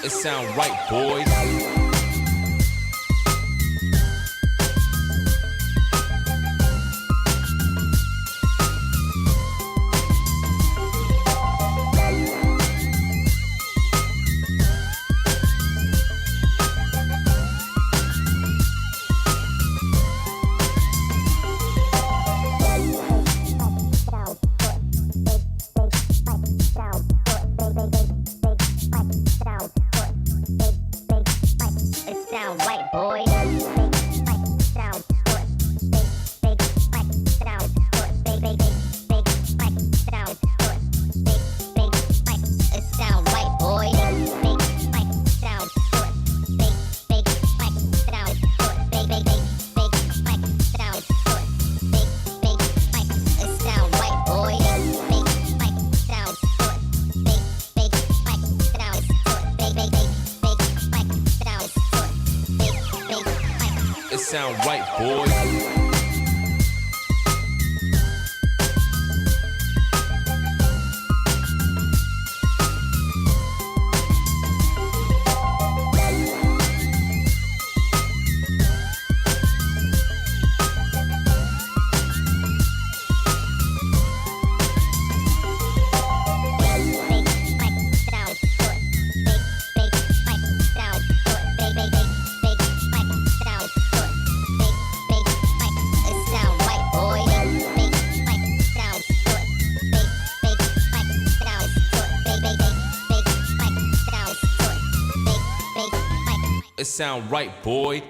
It sound right, boys. It sound right, boys. It sound right, boy.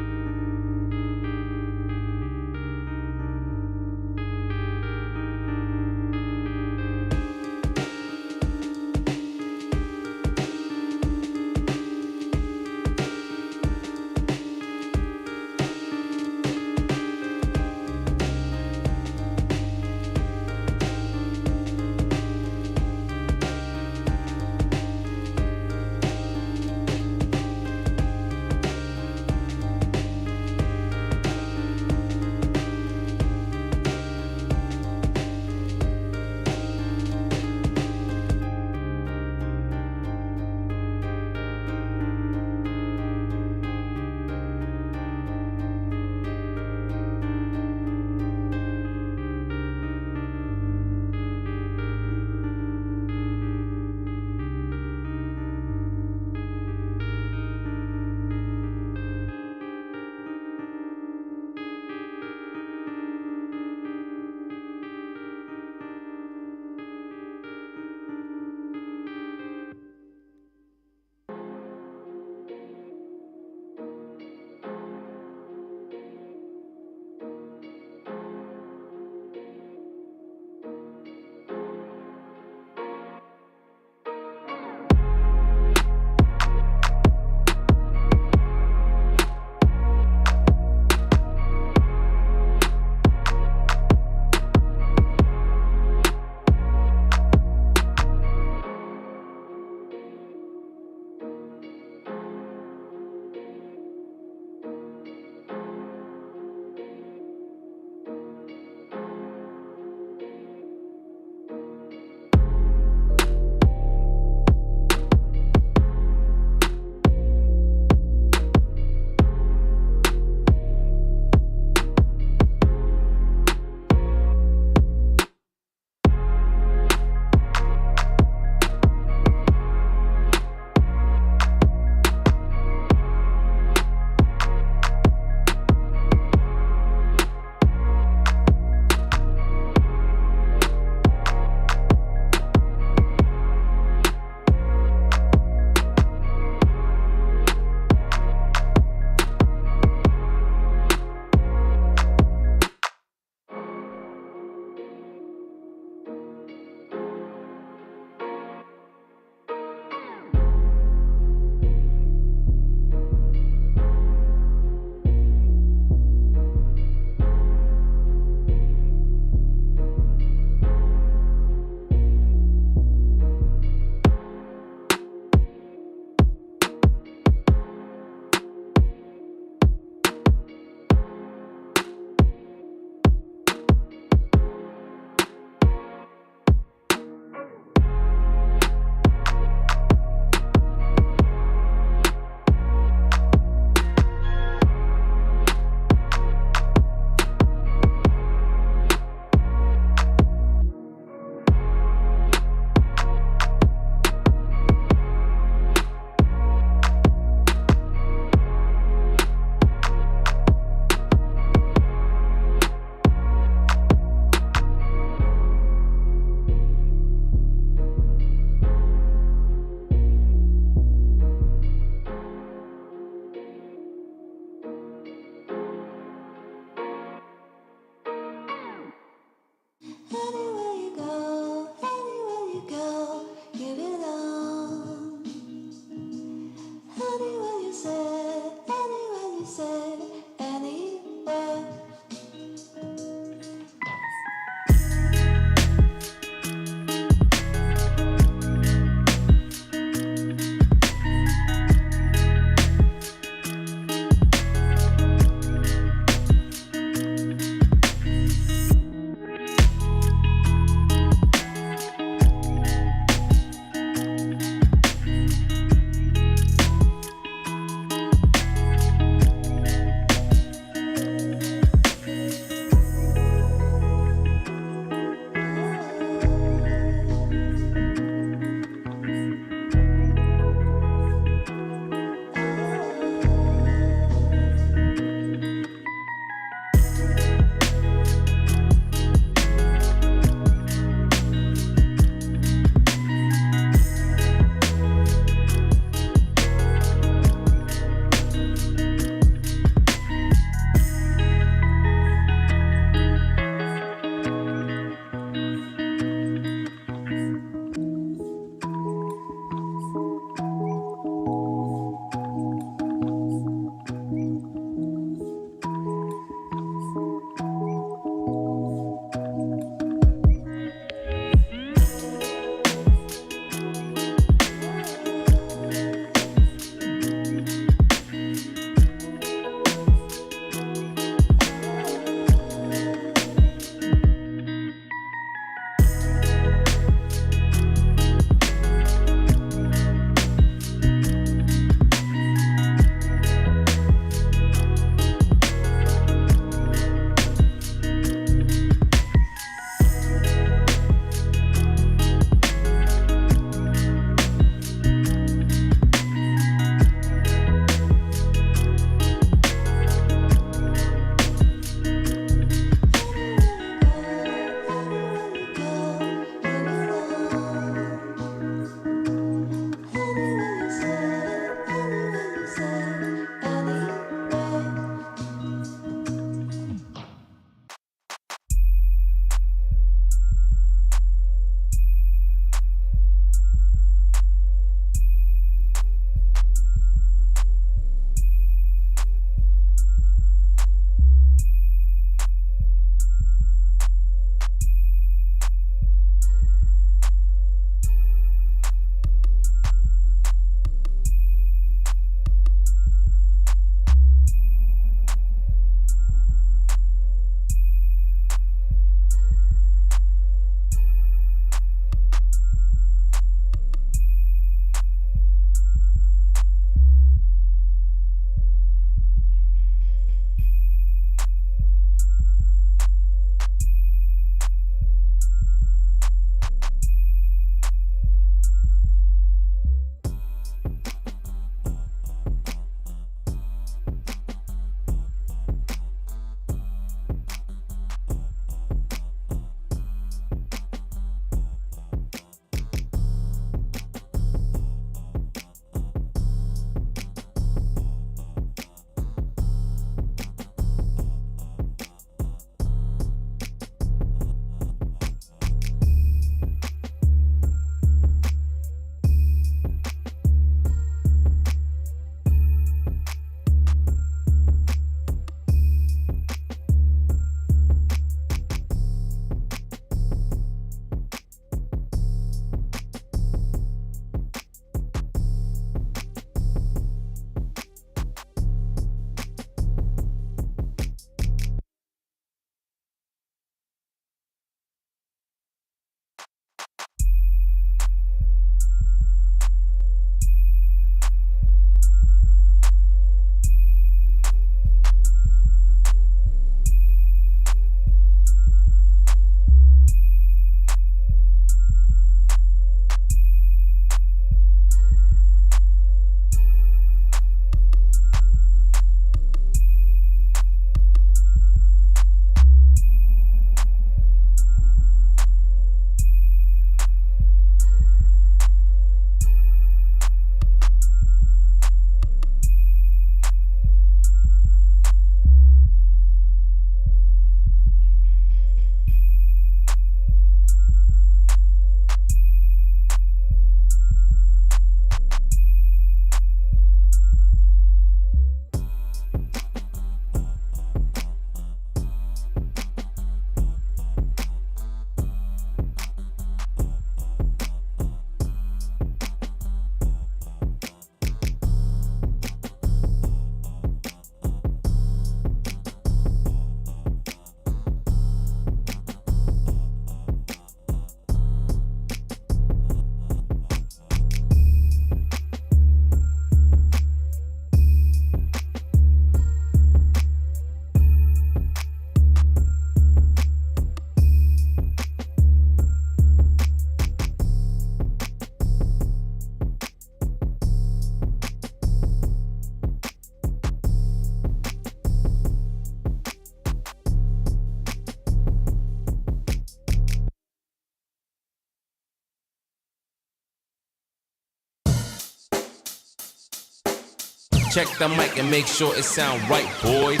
Check the mic and make sure it sound right, boys.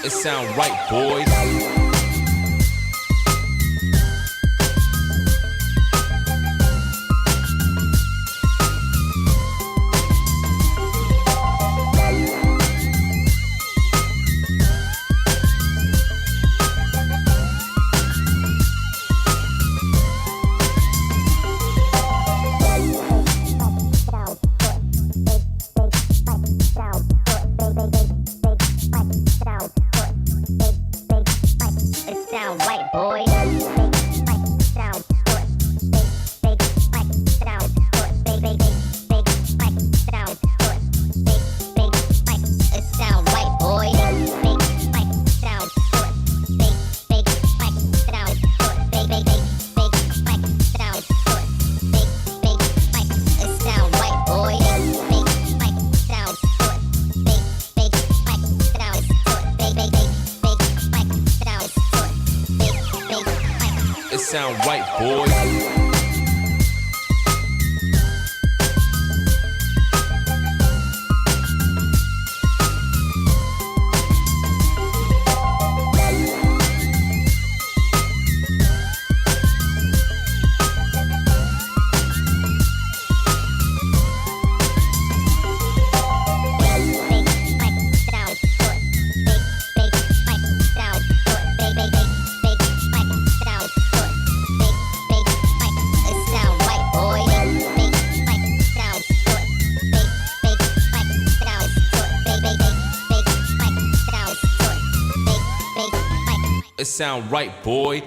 It sound right, boys. It sound right, boys. It sound right, boy.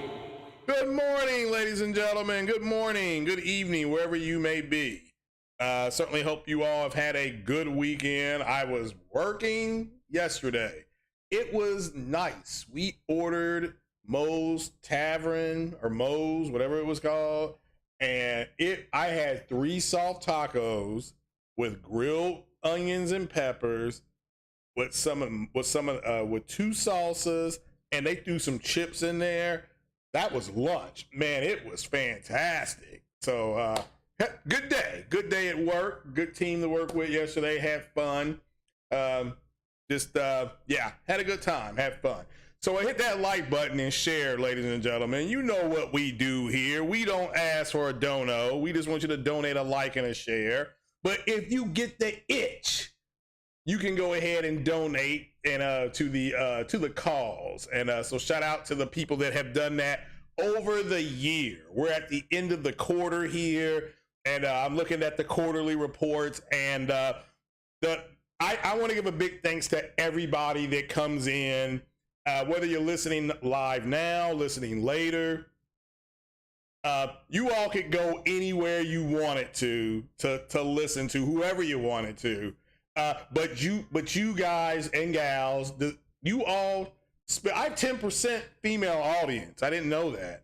Good morning, ladies and gentlemen. Good morning, good evening, wherever you may be. Certainly hope you all have had a good weekend. I was working yesterday. It was nice. We ordered Moe's Tavern or Moe's, whatever it was called, and I had 3 soft tacos with grilled onions and peppers, with 2 salsas. And they threw some chips in there. That was lunch. Man, it was fantastic. So good day at work. Good team to work with yesterday. Had fun. Had a good time. Had fun. So hit that like button and share, ladies and gentlemen. You know what we do here. We don't ask for a dono. We just want you to donate a like and a share. But if you get the itch, you can go ahead and donate and to the cause. And so shout out to the people that have done that over the year. We're at the end of the quarter here, and I'm looking at the quarterly reports, and I want to give a big thanks to everybody that comes in, whether you're listening live now, listening later. You all could go anywhere you wanted to listen to whoever you wanted to. But you guys and gals, you all, I have 10% female audience. I didn't know that.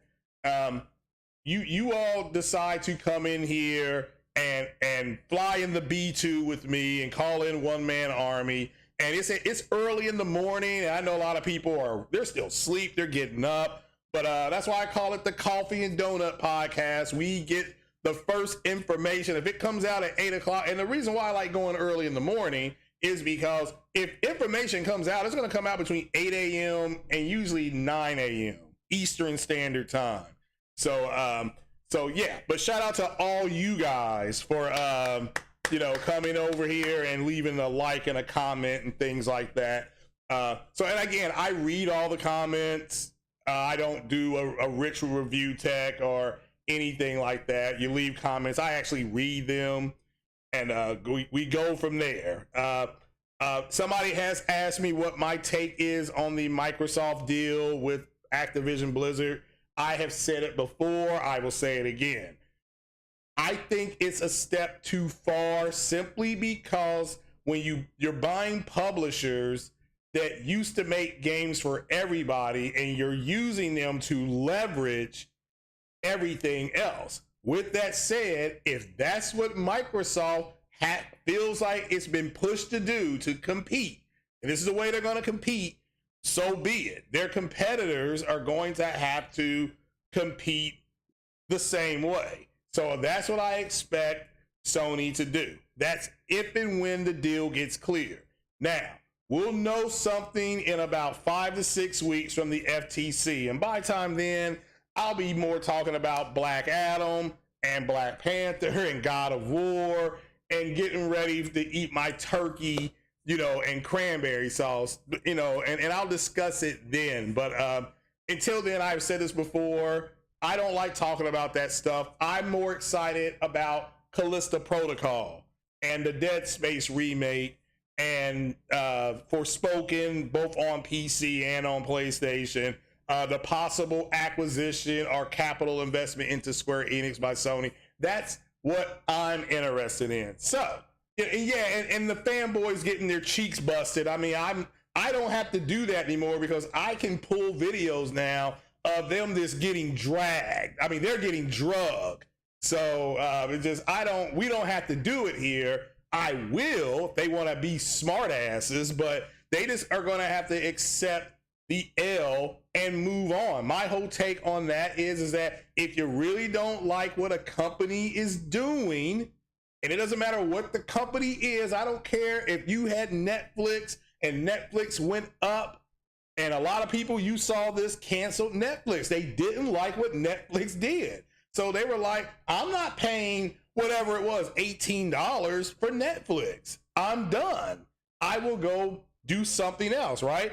You all decide to come in here and fly in the B2 with me and call in One Man Army. And it's early in the morning, and I know a lot of people they're still asleep, they're getting up. But that's why I call it the Coffee and Donut Podcast. We get the first information. If it comes out at 8 o'clock, and the reason why I like going early in the morning is because if information comes out, it's going to come out between 8 a.m. and usually 9 a.m. Eastern Standard Time. So yeah, but shout out to all you guys for, coming over here and leaving a like and a comment and things like that. And again, I read all the comments. I don't do a rich review tech or anything like that. You leave comments. I actually read them, and we go from there. Somebody has asked me what my take is on the Microsoft deal with Activision Blizzard. I have said it before. I will say it again. I think it's a step too far, simply because when you're buying publishers that used to make games for everybody and you're using them to leverage everything else. With that said, if that's what Microsoft feels like it's been pushed to do to compete, and this is the way they're going to compete, so be it. Their competitors are going to have to compete the same way. So that's what I expect Sony to do. That's if and when the deal gets clear. Now, we'll know something in about 5 to 6 weeks from the FTC. And by the time then, I'll be more talking about Black Adam and Black Panther and God of War and getting ready to eat my turkey, and cranberry sauce, and I'll discuss it then. But until then, I've said this before, I don't like talking about that stuff. I'm more excited about Callisto Protocol and the Dead Space remake and Forspoken, both on PC and on PlayStation, the possible acquisition or capital investment into Square Enix by Sony. That's what I'm interested in. So, yeah, and the fanboys getting their cheeks busted. I mean, I don't have to do that anymore because I can pull videos now of them just getting dragged. I mean, they're getting drugged. So we don't have to do it here. I will if they want to be smart asses, but they just are going to have to accept the L and move on. My whole take on that is that if you really don't like what a company is doing, and it doesn't matter what the company is, I don't care if you had Netflix and Netflix went up, and a lot of people, you saw this, canceled Netflix. They didn't like what Netflix did. So they were like, I'm not paying whatever it was, $18 for Netflix. I'm done. I will go do something else, right?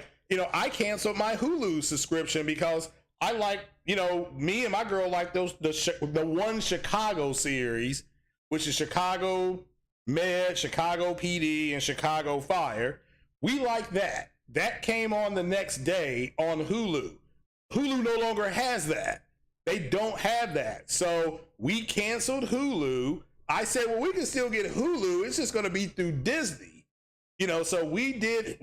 I canceled my Hulu subscription because I like, me and my girl like the one Chicago series, which is Chicago Med, Chicago PD, and Chicago Fire. We like that. That came on the next day on Hulu. Hulu no longer has that. They don't have that. So we canceled Hulu. I said, well, we can still get Hulu. It's just going to be through Disney. So we did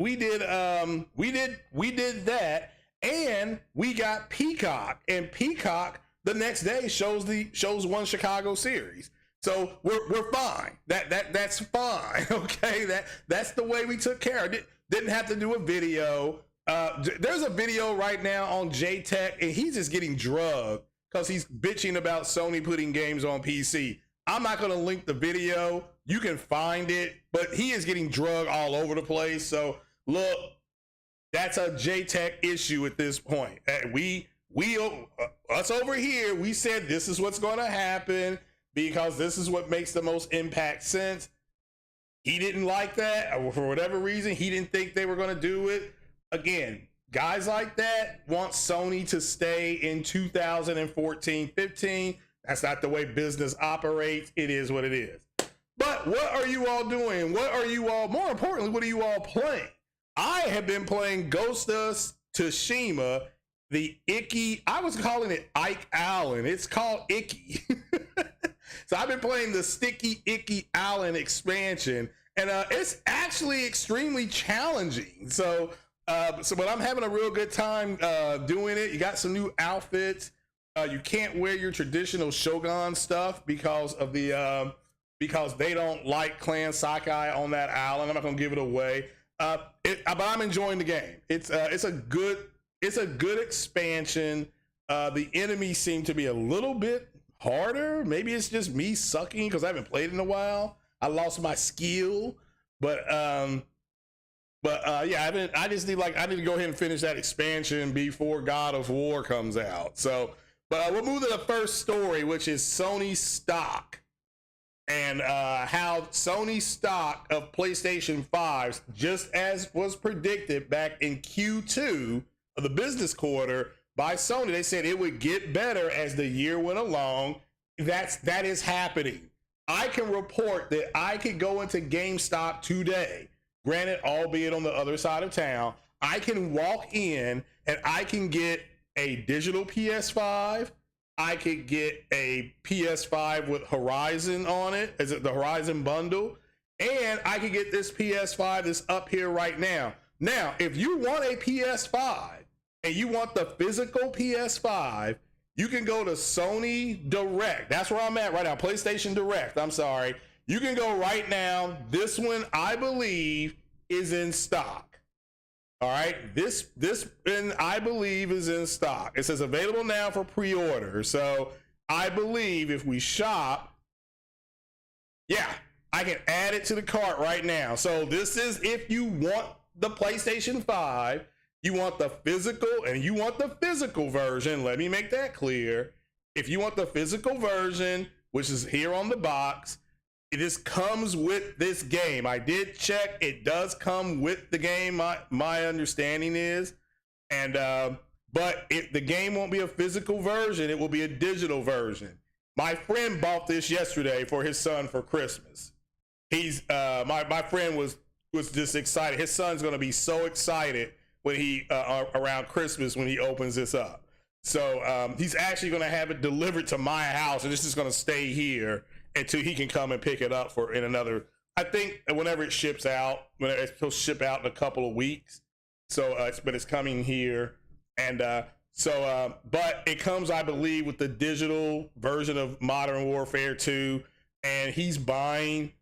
that, and we got Peacock, and Peacock the next day shows one Chicago series. So we're fine. That's fine. Okay. That's the way we took care of it. Didn't have to do a video. There's a video right now on JTech, and he's just getting drugged because he's bitching about Sony putting games on PC. I'm not going to link the video. You can find it, but he is getting drugged all over the place. So look, that's a JTech issue at this point. Us over here, we said this is what's going to happen because this is what makes the most impact sense. He didn't like that, or for whatever reason, he didn't think they were going to do it. Again, guys like that want Sony to stay in 2014-15. That's not the way business operates. It is what it is. But what are you all doing? More importantly, what are you all playing? I have been playing Ghost of Tsushima, I was calling it Ike Allen. It's called Icky. So I've been playing the Sticky Icky Allen expansion, and it's actually extremely challenging. So but I'm having a real good time doing it. You got some new outfits. You can't wear your traditional Shogun stuff because of the because they don't like Clan Sakai on that island. I'm not gonna give it away. But I'm enjoying the game. It's a good expansion. The enemies seem to be a little bit harder. Maybe it's just me sucking because I haven't played in a while. I lost my skill, but yeah, I need to go ahead and finish that expansion before God of War comes out. So, but we'll move to the first story, which is Sony stock. And how Sony stock of PlayStation 5s, just as was predicted back in Q2 of the business quarter by Sony. They said it would get better as the year went along. That is happening. I can report that I could go into GameStop today, granted, albeit on the other side of town. I can walk in and I can get a digital PS5. I could get a PS5 with Horizon on it. Is it the Horizon bundle? And I could get this PS5 that's up here right now. Now, if you want a PS5 and you want the physical PS5, you can go to Sony Direct. That's where I'm at right now. PlayStation Direct. I'm sorry. You can go right now. This one, I believe, is in stock. All right, this and I believe is in stock. It says available now for pre-order. So I believe if we shop, yeah, I can add it to the cart right now. So this is if you want the PlayStation 5, you want the physical, and you want the physical version. Let me make that clear. If you want the physical version, which is here on the box, this comes with this game. I did check. It does come with the game. My understanding is, and but the game won't be a physical version. It will be a digital version. My friend bought this yesterday for his son for Christmas. He's my friend was just excited. His son's going to be so excited when he around Christmas when he opens this up. So he's actually going to have it delivered to my house, and this is going to stay here until he can come and pick it up for in another, I think whenever it ships out, it'll ship out in a couple of weeks. So but it's coming here. And but it comes, I believe, with the digital version of Modern Warfare 2. And he's buying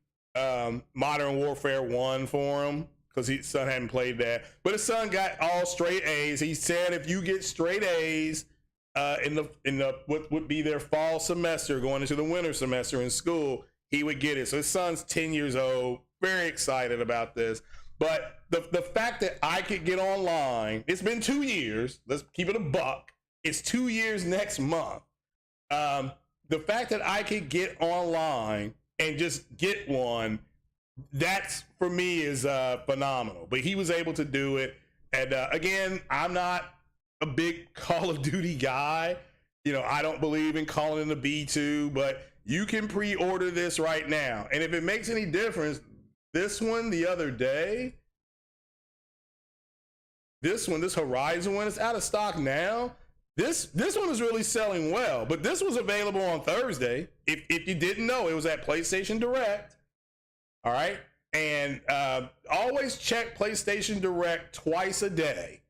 Modern Warfare 1 for him because his son hadn't played that. But his son got all straight A's. He said if you get straight A's, in the what would be their fall semester going into the winter semester in school, he would get it. So his son's 10 years old, very excited about this. But the fact that I could get online, it's been 2 years. Let's keep it a buck. It's 2 years next month. The fact that I could get online and just get one, that's for me is phenomenal. But he was able to do it. And again, I'm not a big Call of Duty guy. You know, I don't believe in calling in the B2, but you can pre-order this right now. And if it makes any difference, this one the other day, this Horizon one is out of stock now. This one is really selling well, but this was available on Thursday. If you didn't know, it was at PlayStation Direct. All right. And always check PlayStation Direct twice a day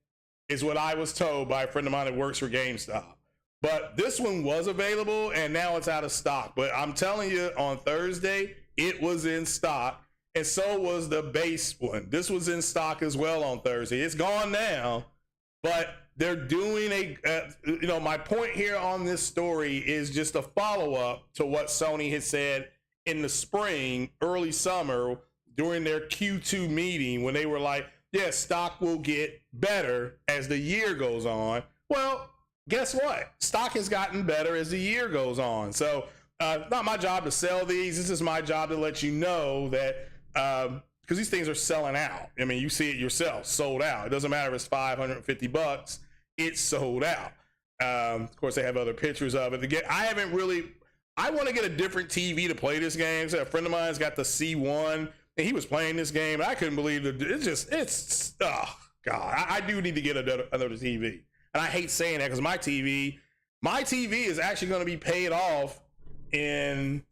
is what I was told by a friend of mine that works for GameStop. But this one was available and now it's out of stock. But I'm telling you, on Thursday, it was in stock. And so was the base one. This was in stock as well on Thursday. It's gone now, but they're doing my point here on this story is just a follow-up to what Sony had said in the spring, early summer, during their Q2 meeting when they were like, yeah, stock will get better as the year goes on. Well, guess what? Stock has gotten better as the year goes on. So it's not my job to sell these. This is my job to let you know that because these things are selling out. I mean, you see it yourself, sold out. It doesn't matter if it's $550, it's sold out. Of course, they have other pictures of it. I want to get a different TV to play this game. So a friend of mine's got the C1. And he was playing this game. I couldn't believe it. Oh God, I do need to get another TV. And I hate saying that because my TV is actually going to be paid off in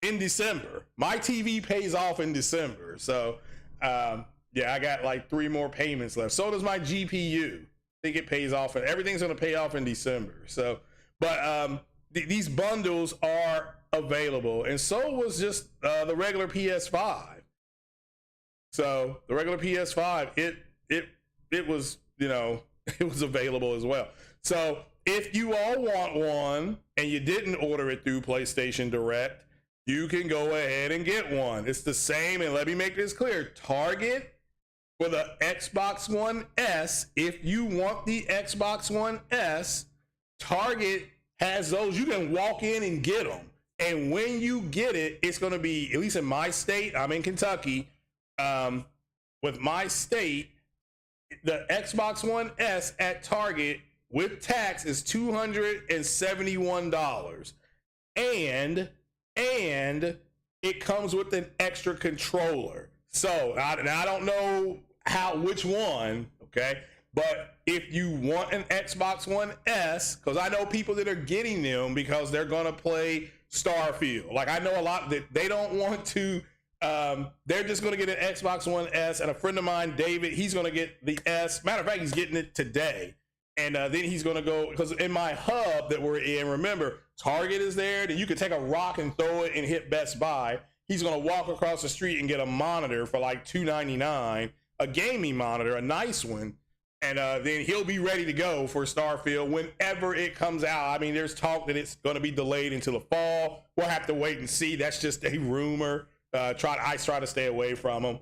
December. My TV pays off in December. So, yeah, I got like 3 more payments left. So does my GPU. I think it pays off, and everything's going to pay off in December. So, but these bundles are available, and so was just the regular PS5. So the regular PS5, it was, it was available as well. So if you all want one and you didn't order it through PlayStation Direct, you can go ahead and get one. It's the same, and let me make this clear. Target for the Xbox One S, if you want the Xbox One S, Target has those. You can walk in and get them. And when you get it, it's going to be, at least in my state, I'm in Kentucky, with my state, the Xbox One S at Target with tax is $271, and it comes with an extra controller. So I don't know which one, okay? But if you want an Xbox One S, because I know people that are getting them because they're gonna play Starfield. Like, I know a lot that they don't want to. They're just gonna get an Xbox One S, and a friend of mine, David, he's gonna get the S. Matter of fact, he's getting it today, and then he's gonna go, because in my hub that we're in, remember, Target is there. Then you could take a rock and throw it and hit Best Buy. He's gonna walk across the street and get a monitor for like $299, a gaming monitor, a nice one. And then he'll be ready to go for Starfield whenever it comes out. I mean, there's talk that it's going to be delayed until the fall. We'll have to wait and see. That's just a rumor. I try to stay away from him.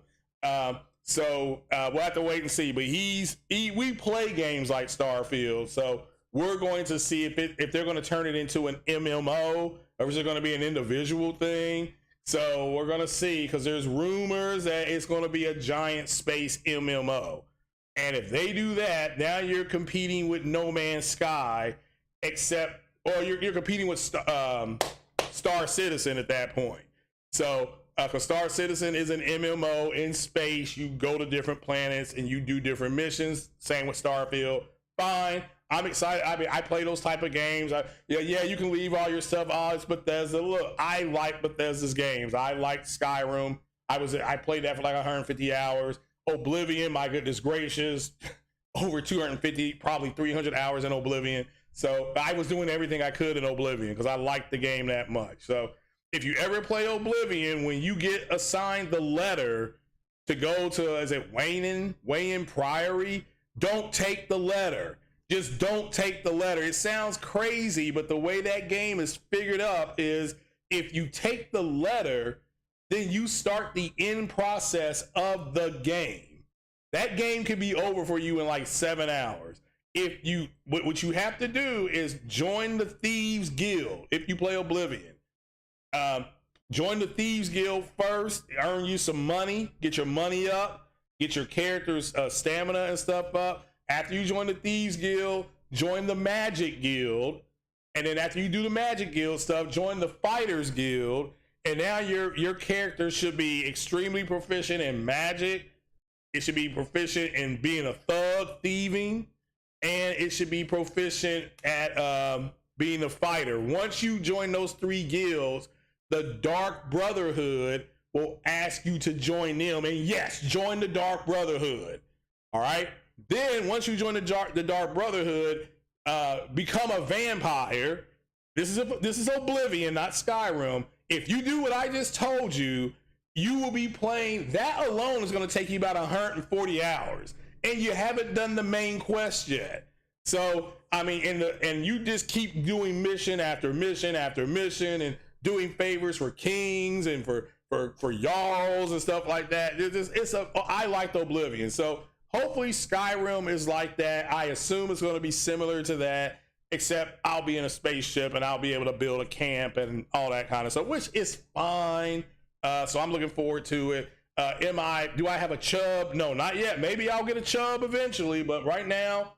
So we'll have to wait and see. But we play games like Starfield, so we're going to see if they're going to turn it into an MMO, or is it going to be an individual thing. So we're going to see, because there's rumors that it's going to be a giant space MMO. And if they do that, now you're competing with No Man's Sky, or you're competing with Star Citizen at that point. So, because Star Citizen is an MMO in space, you go to different planets and you do different missions. Same with Starfield. Fine, I'm excited. I mean, I play those type of games. Yeah, you can leave all your stuff. Oh, it's Bethesda. Look, I like Bethesda's games. I like Skyrim. I played that for like 150 hours. Oblivion, my goodness gracious, over 250, probably 300 hours in Oblivion. So I was doing everything I could in Oblivion because I liked the game that much. So if you ever play Oblivion, when you get assigned the letter to go to, is it Wayne Priory? Don't take the letter. Just don't take the letter. It sounds crazy, but the way that game is figured up is if you take the letter, then you start the end process of the game. That game could be over for you in like 7 hours. What you have to do is join the Thieves Guild. If you play Oblivion, join the Thieves Guild first, earn you some money, get your money up, get your character's stamina and stuff up. After you join the Thieves Guild, join the Magic Guild. And then after you do the Magic Guild stuff, join the Fighters Guild. And now your character should be extremely proficient in magic. It should be proficient in being a thug, thieving, and it should be proficient at being a fighter. Once you join those 3 guilds, the Dark Brotherhood will ask you to join them. And yes, join the Dark Brotherhood. All right. Then once you join the Dark Brotherhood, become a vampire. This is Oblivion, not Skyrim. If you do what I just told you, you will be playing. That alone is going to take you about 140 hours, and you haven't done the main quest yet. So, I mean, and you just keep doing mission after mission after mission, and doing favors for kings and for jarls and stuff like that. I liked Oblivion, so hopefully Skyrim is like that. I assume it's going to be similar to that, except I'll be in a spaceship and I'll be able to build a camp and all that kind of stuff, which is fine. So I'm looking forward to it. Do I have a chub? No, not yet. Maybe I'll get a chub eventually, but right now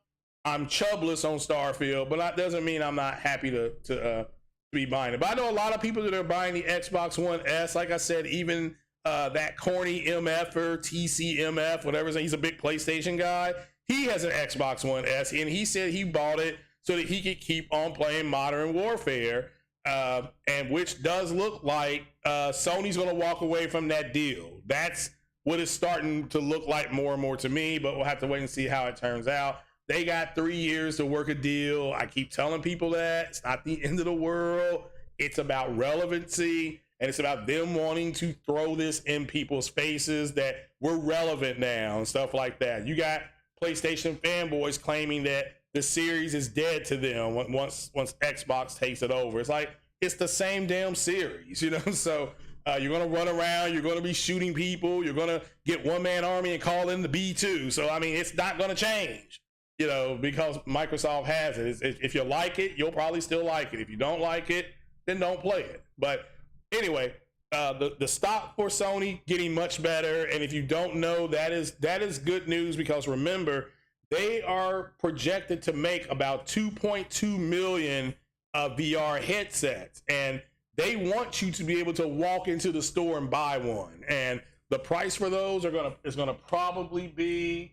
I'm chubless on Starfield, but that doesn't mean I'm not happy to be buying it. But I know a lot of people that are buying the Xbox One S. Like I said, even that corny MFer, TCMF, whatever, he's a big PlayStation guy. He has an Xbox One S, and he said he bought it so that he could keep on playing Modern Warfare, and which does look like Sony's going to walk away from that deal. That's what it's starting to look like more and more to me, but we'll have to wait and see how it turns out. They got 3 years to work a deal. I keep telling people that. It's not the end of the world. It's about relevancy, and it's about them wanting to throw this in people's faces that we're relevant now and stuff like that. You got PlayStation fanboys claiming that the series is dead to them once Xbox takes it over. It's like, it's the same damn series, you know? So you're going to run around, you're going to be shooting people, you're going to get one-man army and call in the B2. So, I mean, it's not going to change, you know, because Microsoft has it. If you like it, you'll probably still like it. If you don't like it, then don't play it. But anyway, the stock for Sony getting much better. And if you don't know, that is good news, because remember, they are projected to make about 2.2 million VR headsets, and they want you to be able to walk into the store and buy one. And the price for those is gonna probably be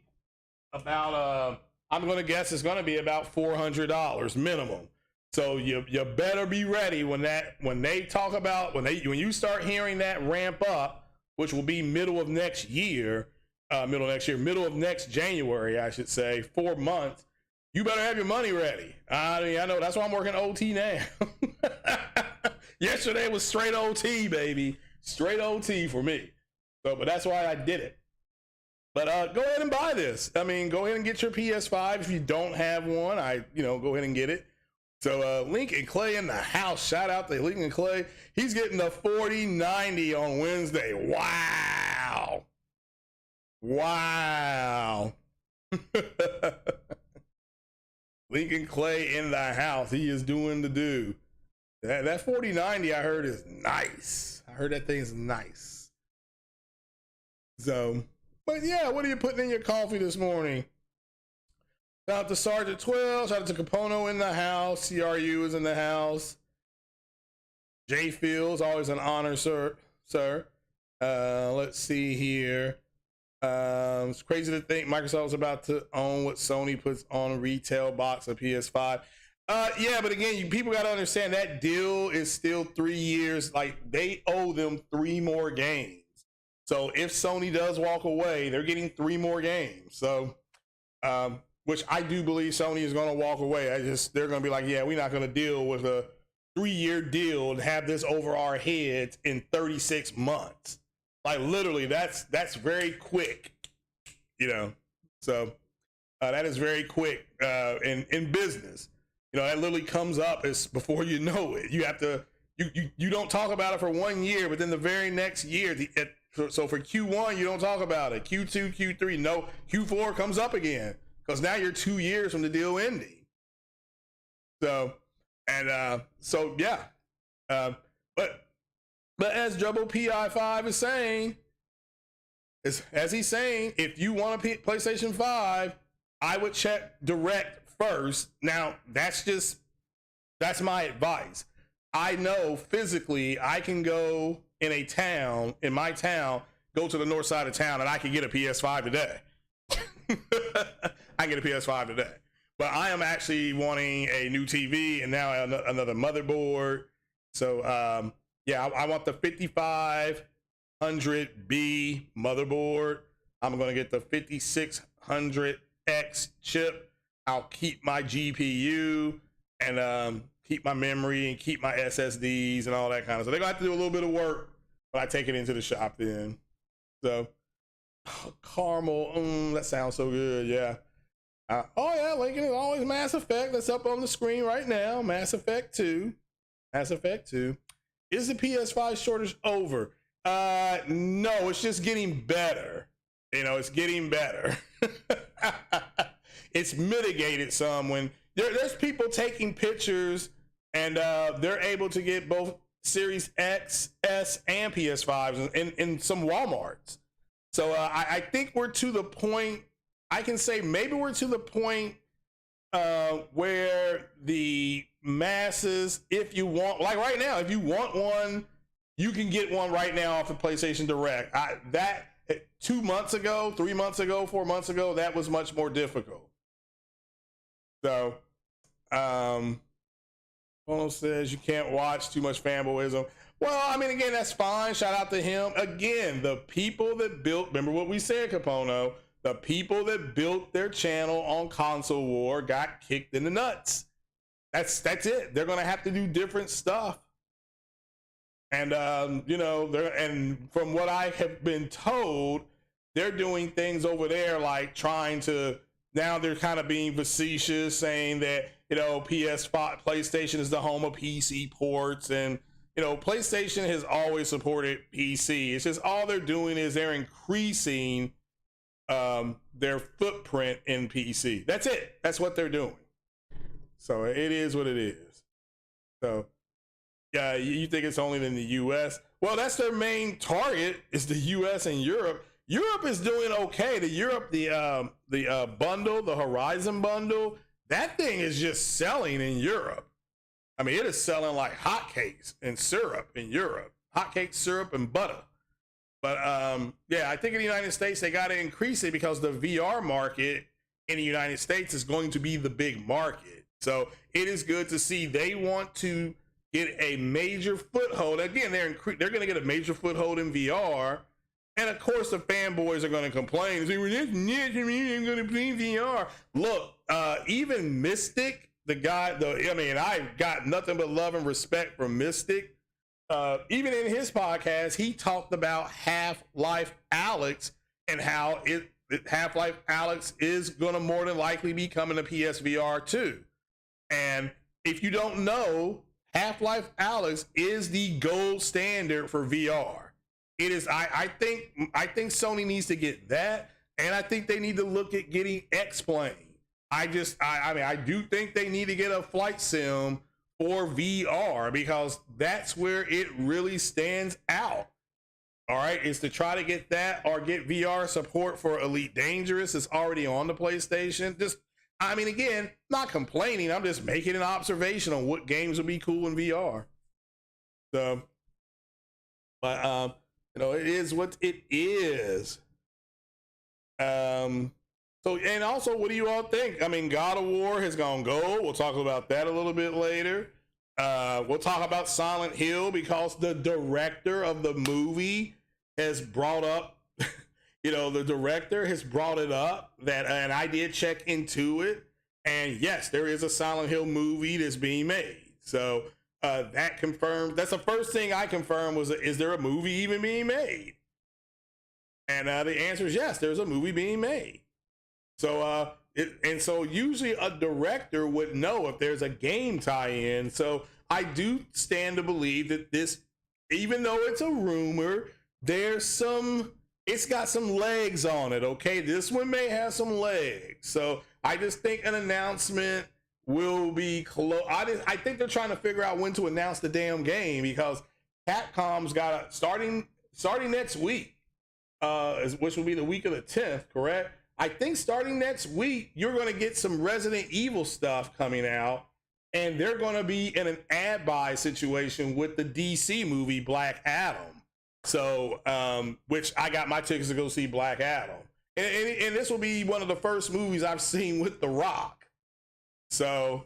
about I'm gonna guess it's gonna be about $400 minimum. So you better be ready when you start hearing that ramp up, which will be middle of next January, I should say, 4 months. You better have your money ready. I know that's why I'm working OT now. Yesterday was straight OT, baby, straight OT for me. So, but that's why I did it. But go ahead and buy this. I mean, go ahead and get your PS5 if you don't have one. Go ahead and get it. So Lincoln Clay in the house. Shout out to Lincoln Clay. He's getting the 4090 on Wednesday. Wow. Lincoln Clay in the house. He is doing the do. That 4090 I heard is nice. I heard that thing's nice. So, but yeah, what are you putting in your coffee this morning? Shout out to Sergeant 12. Shout out to Capono in the house. CRU is in the house. J Fields, always an honor, sir. Let's see here. It's crazy to think Microsoft was about to own what Sony puts on a retail box of PS5. Yeah, but again, people got to understand that deal is still 3 years. Like, they owe them 3 more games. So if Sony does walk away, they're getting 3 more games. So, which I do believe Sony is going to walk away. They're going to be like, yeah, we're not going to deal with a 3-year deal and have this over our heads in 36 months. Like, literally, that's very quick, So that is very quick in business. That literally comes up as before you know it. You have to, you don't talk about it for 1 year, but then the very next year, so for Q1, you don't talk about it. Q2, Q3, no, Q4 comes up again because now you're 2 years from the deal ending. So, yeah. But as Jumbo PI5 is saying, as he's saying, if you want a PlayStation 5, I would check direct first. Now, that's my advice. I know physically I can go in my town, go to the north side of town, and I can get a PS5 today. I get a PS5 today. But I am actually wanting a new TV and now another motherboard. So, yeah, I want the 5500B motherboard. I'm going to get the 5600X chip. I'll keep my GPU and keep my memory and keep my SSDs and all that kind of stuff. They're going to have to do a little bit of work when I take it into the shop then. So, caramel, that sounds so good, yeah. Oh, yeah, Lincoln is always Mass Effect. That's up on the screen right now. Mass Effect 2. Mass Effect 2. Is the PS5 shortage over? No, it's just getting better. It's getting better. It's mitigated some when there's people taking pictures and they're able to get both Series X, S, and PS5s in some Walmarts. So I think we're to the point, I can say maybe we're to the point where the masses, if you want, like right now, if you want one, you can get one right now off of PlayStation Direct. That 2 months ago, 3 months ago, 4 months ago, that was much more difficult. So, Bono says you can't watch too much fanboyism. Well, I mean, again, that's fine. Shout out to him. Again, the people that built, remember what we said, Capono, the people that built their channel on Console War got kicked in the nuts. That's it. They're going to have to do different stuff. And, and from what I have been told, they're doing things over there like trying to, now they're kind of being facetious, saying that, PS5, PlayStation is the home of PC ports. And, PlayStation has always supported PC. It's just all they're doing is they're increasing their footprint in PC. That's it. That's what they're doing. So it is what it is. So yeah, you think it's only in the US? Well, that's their main target is the US and Europe. Europe is doing okay. The bundle, the Horizon bundle, that thing is just selling in Europe. I mean, it is selling like hotcakes and syrup in Europe, hotcakes, syrup, and butter. But yeah, I think in the United States they got to increase it because the VR market in the United States is going to be the big market. So it is good to see they want to get a major foothold. Again, they're going to get a major foothold in VR. And of course, the fanboys are going to complain and say, well, that's niche, I mean, I'm going to play VR. Look, even Mystic, I've got nothing but love and respect for Mystic. Even in his podcast, he talked about Half-Life Alyx and how Half-Life Alyx is going to more than likely be coming to PSVR 2. And if you don't know, Half-Life Alyx is the gold standard for VR. It is. I think Sony needs to get that, and I think they need to look at getting X-Plane. I do think they need to get a flight sim for VR because that's where it really stands out. All right, is to try to get that or get VR support for Elite Dangerous. It's already on the PlayStation. Again, not complaining. I'm just making an observation on what games would be cool in VR. So, but it is what it is. So, and also, what do you all think? I mean, God of War has gone gold. We'll talk about that a little bit later. We'll talk about Silent Hill because the director of the movie has brought up, the director has brought it up that, and I did check into it. And yes, there is a Silent Hill movie that's being made. So, that confirmed. That's the first thing I confirmed was, is there a movie even being made? And the answer is yes, there's a movie being made. So so usually a director would know if there's a game tie-in. So I do stand to believe that this, even though it's a rumor, it's got some legs on it. Okay, this one may have some legs. So I just think an announcement will be close. I think they're trying to figure out when to announce the damn game because Capcom's got starting next week, which will be the week of the 10th, correct? I think starting next week, you're going to get some Resident Evil stuff coming out, and they're going to be in an ad buy situation with the DC movie Black Adam. So, which I got my tickets to go see Black Adam. And this will be one of the first movies I've seen with The Rock. So,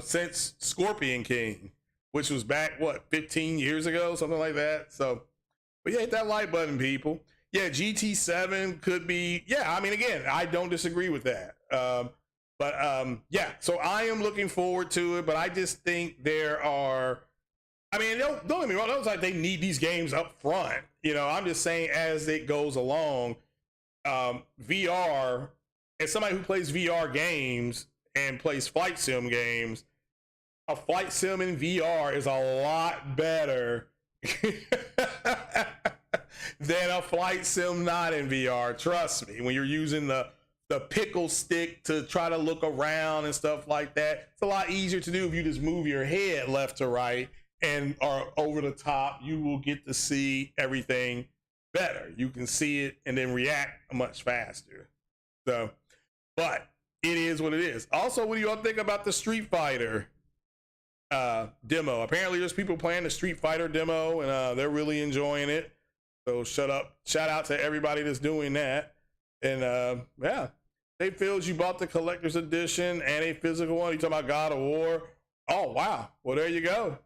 since Scorpion King, which was back, 15 years ago, something like that. So, but yeah, hit that like button, people. Yeah, GT7 could be, again, I don't disagree with that. Yeah, so I am looking forward to it, but I just think don't get me wrong, it looks like they need these games up front. I'm just saying as it goes along, VR, as somebody who plays VR games and plays flight sim games, a flight sim in VR is a lot better than a flight sim not in VR. Trust me, when you're using the pickle stick to try to look around and stuff like that, it's a lot easier to do if you just move your head left to right and are over the top. You will get to see everything better. You can see it and then react much faster. So, but it is what it is. Also, what do you all think about the Street Fighter demo? Apparently there's people playing the Street Fighter demo and they're really enjoying it. So shout out to everybody that's doing that. And yeah, Dave Fields, you bought the collector's edition and a physical one. You talking about God of War? Oh wow. Well, there you go.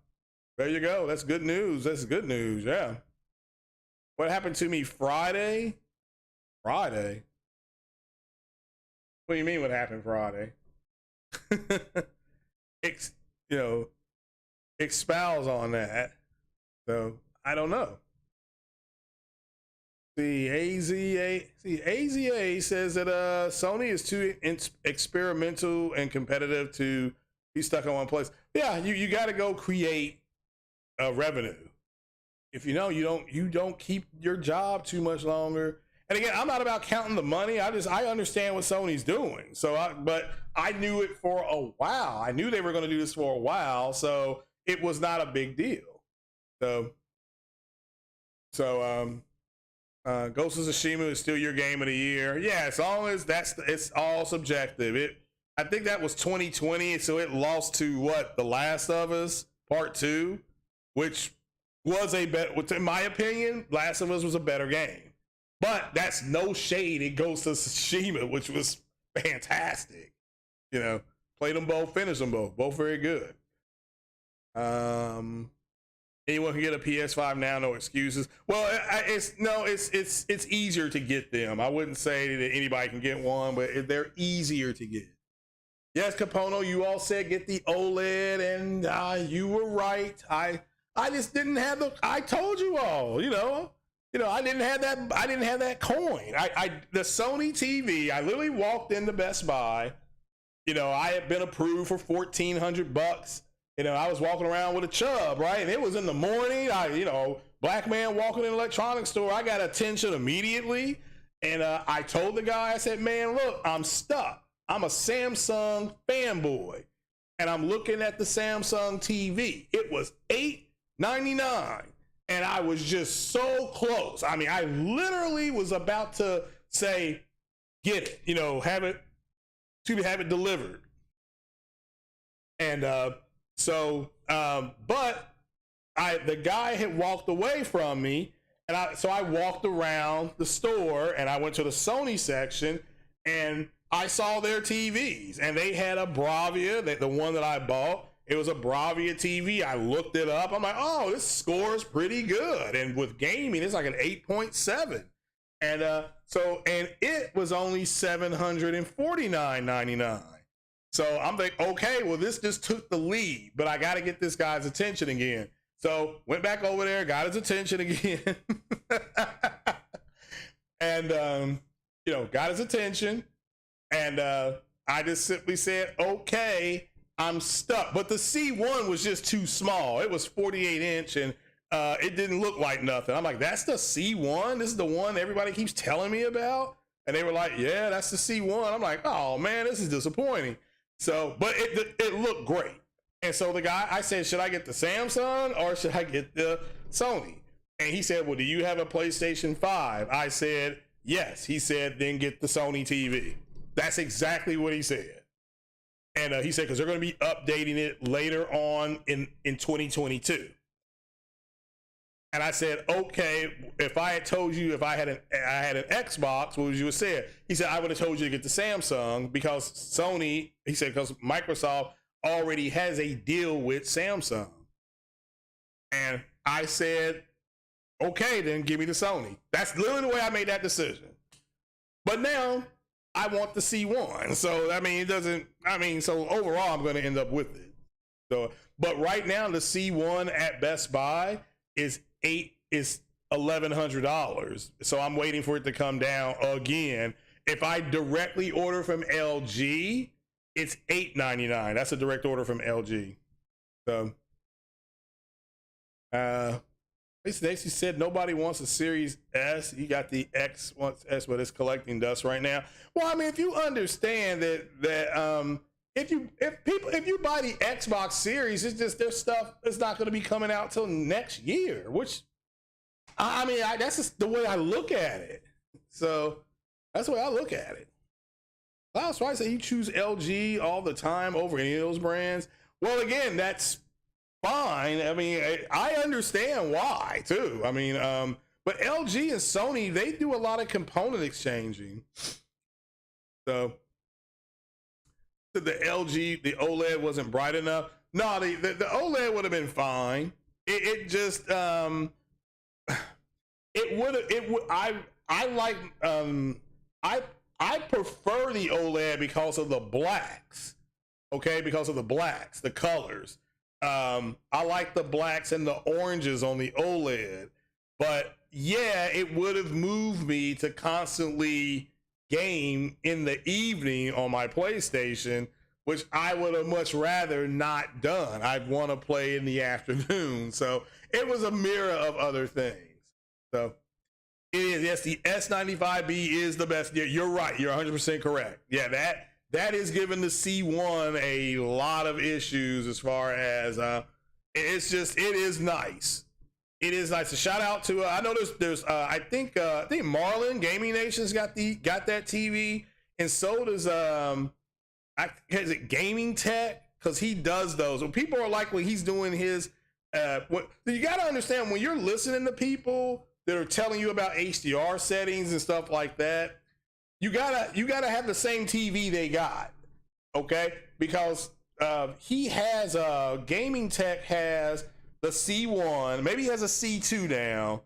There you go. That's good news. That's good news. Yeah. What happened to me Friday? Friday? What do you mean what happened Friday? Expounds on that. So I don't know. The AZA says that Sony is too experimental and competitive to be stuck in one place. Yeah, you got to go create revenue. If you don't keep your job too much longer. And again, I'm not about counting the money. I understand what Sony's doing. But I knew it for a while. I knew they were going to do this for a while, so it was not a big deal. So Ghost of Tsushima is still your game of the year. Yeah, as long as it's all subjective. I think that was 2020, so it lost to what? The Last of Us Part 2, which was in my opinion, Last of Us was a better game. But that's no shade at Ghost of Tsushima, which was fantastic. You know, played them both, finished them both very good. Anyone can get a PS5 now, no excuses. Well, it's easier to get them. I wouldn't say that anybody can get one, but they're easier to get. Yes, Capono, you all said get the OLED, and you were right. I just didn't have I told you all, you know, I didn't have that coin. The Sony TV, I literally walked into Best Buy. You know, I had been approved for $1,400. You know, I was walking around with a chub, right? And it was in the morning. Black man walking in an electronics store. I got attention immediately. And I told the guy, I said, man, look, I'm stuck. I'm a Samsung fanboy. And I'm looking at the Samsung TV. It was $8.99. And I was just so close. I mean, I literally was about to say, get it, you know, have it delivered. And but the guy had walked away from me, and so I walked around the store and I went to the Sony section and I saw their TVs, and they had a Bravia, the one that I bought. It was a Bravia TV. I looked it up. I'm like, oh, this scores pretty good. And with gaming, it's like an 8.7. And and it was only $749.99. So I'm like, okay, well, this just took the lead, but I got to get this guy's attention again. So went back over there, got his attention again. And, got his attention. And I just simply said, okay, I'm stuck. But the C1 was just too small. It was 48 inch and it didn't look like nothing. I'm like, that's the C1? This is the one everybody keeps telling me about? And they were like, yeah, that's the C1. I'm like, oh man, this is disappointing. So, but it looked great. And so the guy, I said, should I get the Samsung or should I get the Sony? And he said, well, do you have a PlayStation 5? I said, yes. He said, then get the Sony TV. That's exactly what he said. And he said, because they're going to be updating it later on in 2022. And I said, okay, if I had told you I had an Xbox, what would you have said? He said, I would have told you to get the Samsung because Sony, he said, because Microsoft already has a deal with Samsung. And I said, okay, then give me the Sony. That's literally the way I made that decision. But now I want the C1. So, so overall, I'm going to end up with it. So, but right now, the C1 at Best Buy is $1,100. So I'm waiting for it to come down again. If I directly order from LG, it's $8.99. That's a direct order from LG. So, Stacy said nobody wants a Series S. You got the X wants S, but it's collecting dust right now. Well, I mean, if you understand that if you buy the Xbox Series, it's just their stuff is not going to be coming out till next year. Which, I mean, that's just the way I look at it. So that's the way I look at it. That's why I say you choose LG all the time over any of those brands. Well, again, that's fine. I mean, I understand why too. I mean, but LG and Sony, they do a lot of component exchanging. So the LG, the OLED wasn't bright enough. No, the OLED would have been fine. It just I prefer the OLED because of the blacks. Okay, because of the blacks, the colors. I like the blacks and the oranges on the OLED, but yeah, it would have moved me to constantly game in the evening on my PlayStation, which I would have much rather not done. I'd want to play in the afternoon. So it was a mirror of other things. So it is, yes, the S95B is the best. Yeah, you're right. You're 100% correct. Yeah, that is giving the C1 a lot of issues as far as it is nice. it is nice. A shout out to I know there's I think Marlon Gaming Nation's got that TV, and so does is it Gaming Tech, because he does those. When people are like when he's doing his what you got to understand, when you're listening to people that are telling you about HDR settings and stuff like that, you gotta have the same TV they got, okay? Because he has Gaming Tech has the C1, maybe he has a C2 now,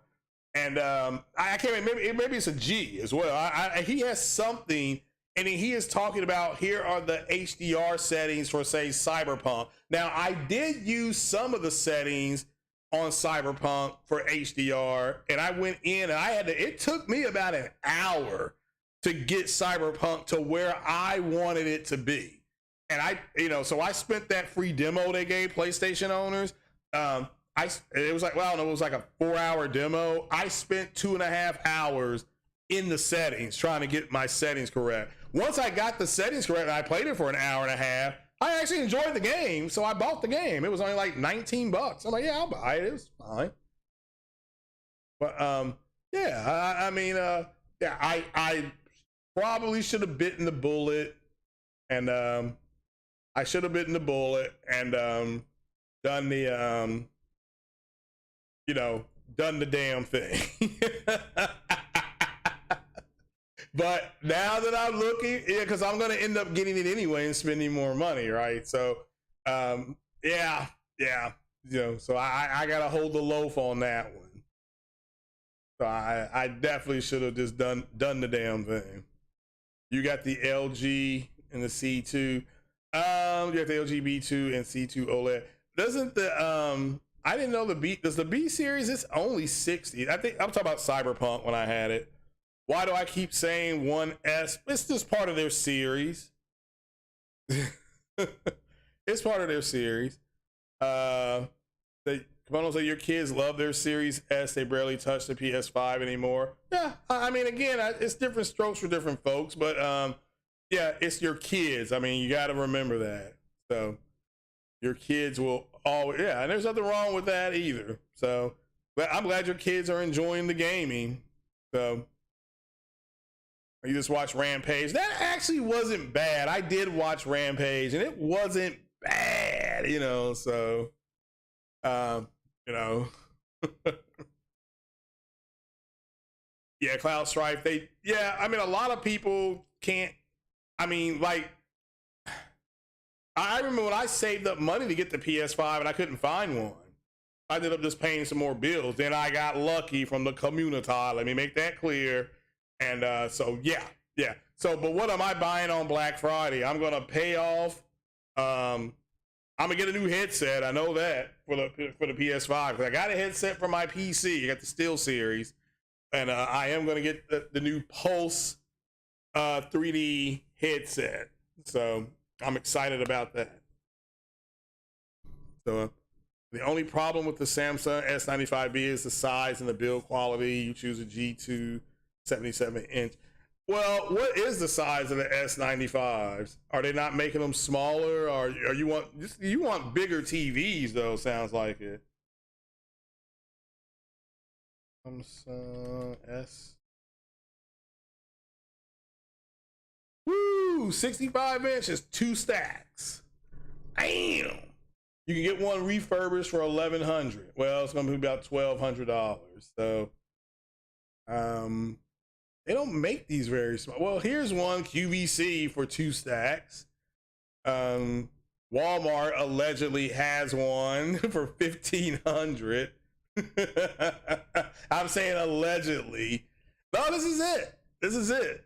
and I can't remember, maybe it's a G as well. He has something, and he is talking about here are the HDR settings for, say, Cyberpunk. Now, I did use some of the settings on Cyberpunk for HDR, and I went in and it took me about an hour to get Cyberpunk to where I wanted it to be. And so I spent that free demo they gave PlayStation owners. It was like, well, no, it was like a 4-hour demo. I spent 2.5 hours in the settings trying to get my settings correct. Once I got the settings correct and I played it for an hour and a half, I actually enjoyed the game, so I bought the game. It was only like $19. I'm like, yeah, I'll buy it. It was fine. But yeah, I probably should have bitten the bullet, and I should have bitten the bullet and done the done the damn thing. But now that I'm looking, because I'm going to end up getting it anyway and spending more money, right? So, yeah. So I got to hold the loaf on that one. So I definitely should have just done the damn thing. You got the LG and the C2. You got the LG B2 and C2 OLED. Doesn't the I didn't know does the B series? It's only 60. I think I'm talking about Cyberpunk when I had it. Why do I keep saying 1S? It's just part of their series. It's part of their series. Kimono say your kids love their Series S. They barely touch the PS5 anymore. Yeah, I mean, again, it's different strokes for different folks, but yeah, it's your kids. I mean, you got to remember that. So your kids will always, yeah, and there's nothing wrong with that either. So, but I'm glad your kids are enjoying the gaming. So. You just watch Rampage. That actually wasn't bad. I did watch Rampage, and it wasn't bad, so, yeah, Cloud Strife, I mean, a lot of people can't, I mean, like, I remember when I saved up money to get the PS5 and I couldn't find one. I ended up just paying some more bills. Then I got lucky from the community. Let me make that clear. And so yeah. So, but what am I buying on Black Friday? I'm gonna pay off. I'm gonna get a new headset. I know that for the PS5, because I got a headset for my PC. I got the Steel Series, and I am gonna get the new Pulse 3D headset. So I'm excited about that. So the only problem with the Samsung S95B is the size and the build quality. You choose a G2 77-inch. Well, what is the size of the S95s? Are they not making them smaller, or you want bigger TVs though? Sounds like it. Samsung S. Woo! 65 inches, 2 stacks. Damn. You can get one refurbished for $1,100. Well, it's gonna be about $1,200. So, they don't make these very small. Well, here's one QVC for 2 stacks. Walmart allegedly has one for $1,500. I'm saying allegedly. No, this is it.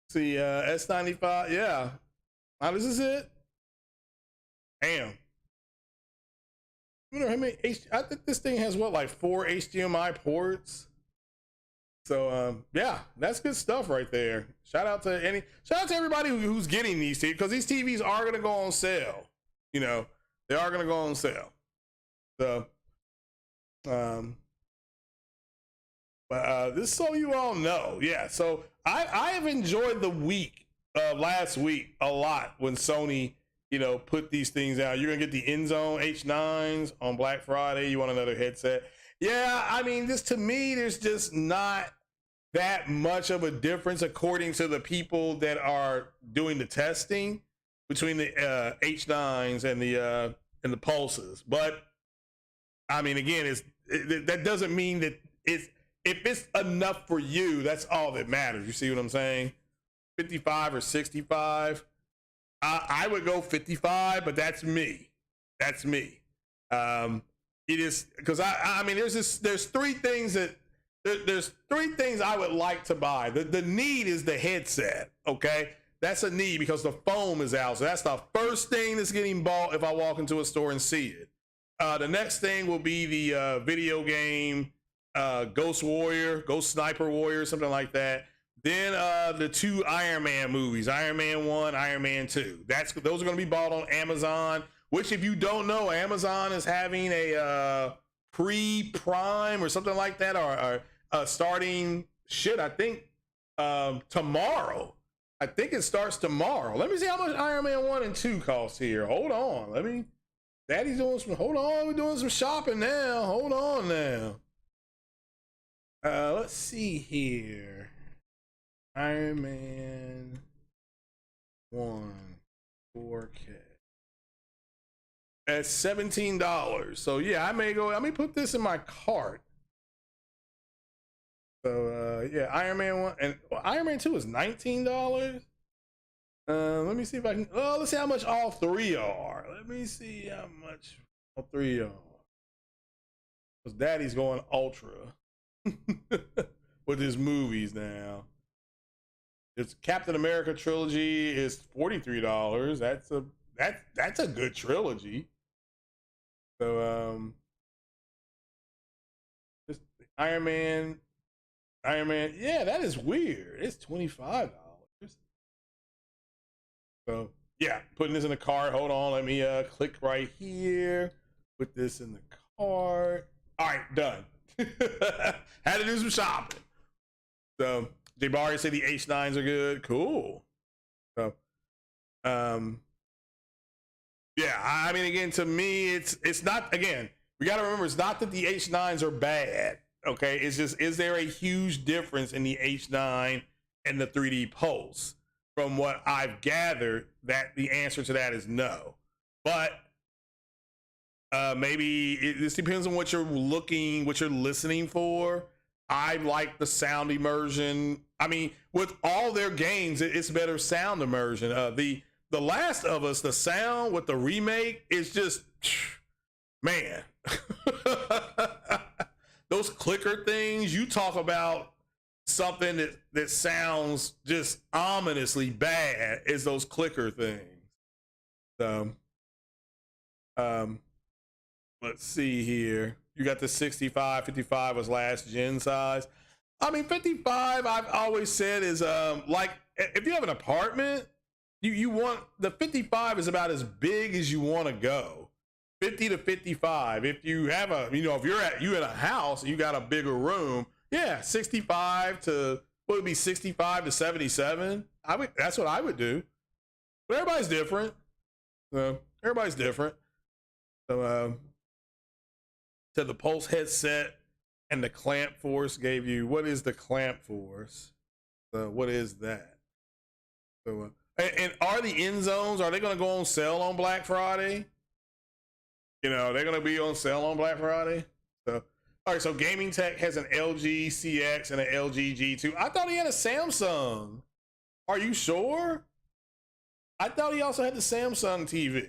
See, S95. Yeah. Now, this is it. Damn. I wonder how many I think this thing has what, like 4 HDMI ports. So yeah, that's good stuff right there. Shout out to everybody who's getting these TVs, because these TVs are gonna go on sale. They are gonna go on sale. So but this, so you all know, yeah. So I have enjoyed the week last week a lot when Sony put these things out. You're gonna get the InZone H9s on Black Friday. You want another headset? Yeah, I mean, this to me, there's just not that much of a difference according to the people that are doing the testing between the H9s and the Pulses. But I mean, again, that doesn't mean that if it's enough for you, that's all that matters. You see what I'm saying? 55 or 65. I would go 55, but that's me. That's me. It is because I mean, there's three things I would like to buy. The need is the headset. Okay, that's a need because the foam is out. So that's the first thing that's getting bought if I walk into a store and see it. The next thing will be the video game Ghost Sniper Warrior, something like that. Then the 2 Iron Man movies, Iron Man 1, Iron Man 2. Those are going to be bought on Amazon, which if you don't know, Amazon is having a pre-prime or something like that, or starting I think tomorrow. I think it starts tomorrow. Let me see how much Iron Man 1 and 2 cost here. Hold on. Daddy's doing we're doing some shopping now. Hold on now. Let's see here. Iron Man 1 4K at $17. So yeah, I may put this in my cart. So yeah, Iron Man 1 and Iron Man 2 is $19. Let me see if I can. Oh, let's see how much all three are. Let me see how much all three are. Because Daddy's going ultra with his movies now. It's Captain America trilogy is $43. That's a good trilogy. So this Iron Man, yeah, that is weird. It's $25. So yeah, putting this in the cart. Hold on, let me click right here. Put this in the cart. All right, done. Had to do some shopping. So Jabari said the H9s are good. Cool. So yeah, I mean, again, to me, it's not, again, we got to remember, it's not that the H9s are bad. Okay, it's just, is there a huge difference in the H9 and the 3D Pulse? From what I've gathered, that the answer to that is no. But maybe this depends on what you're listening for. I like the sound immersion. I mean, with all their games, it's better sound immersion. The Last of Us, the sound with the remake is just, man. Those clicker things, you talk about something that sounds just ominously bad is those clicker things. So let's see here. You got the 65, 55 was last gen size. I mean, 55, I've always said is like if you have an apartment, you want the 55 is about as big as you want to go. 50 to 55. If you have if you're in a house and you got a bigger room, yeah, 65 to, what would be 65 to 77? That's what I would do. But everybody's different. So everybody's different. So so the Pulse headset and the clamp force gave you, what is the clamp force? What is that? So and are the InZones, are they going to go on sale on Black Friday? They're going to be on sale on Black Friday. So all right, so Gaming Tech has an LG CX and an LG G2. I thought he had a Samsung. Are you sure? I thought he also had the Samsung TV.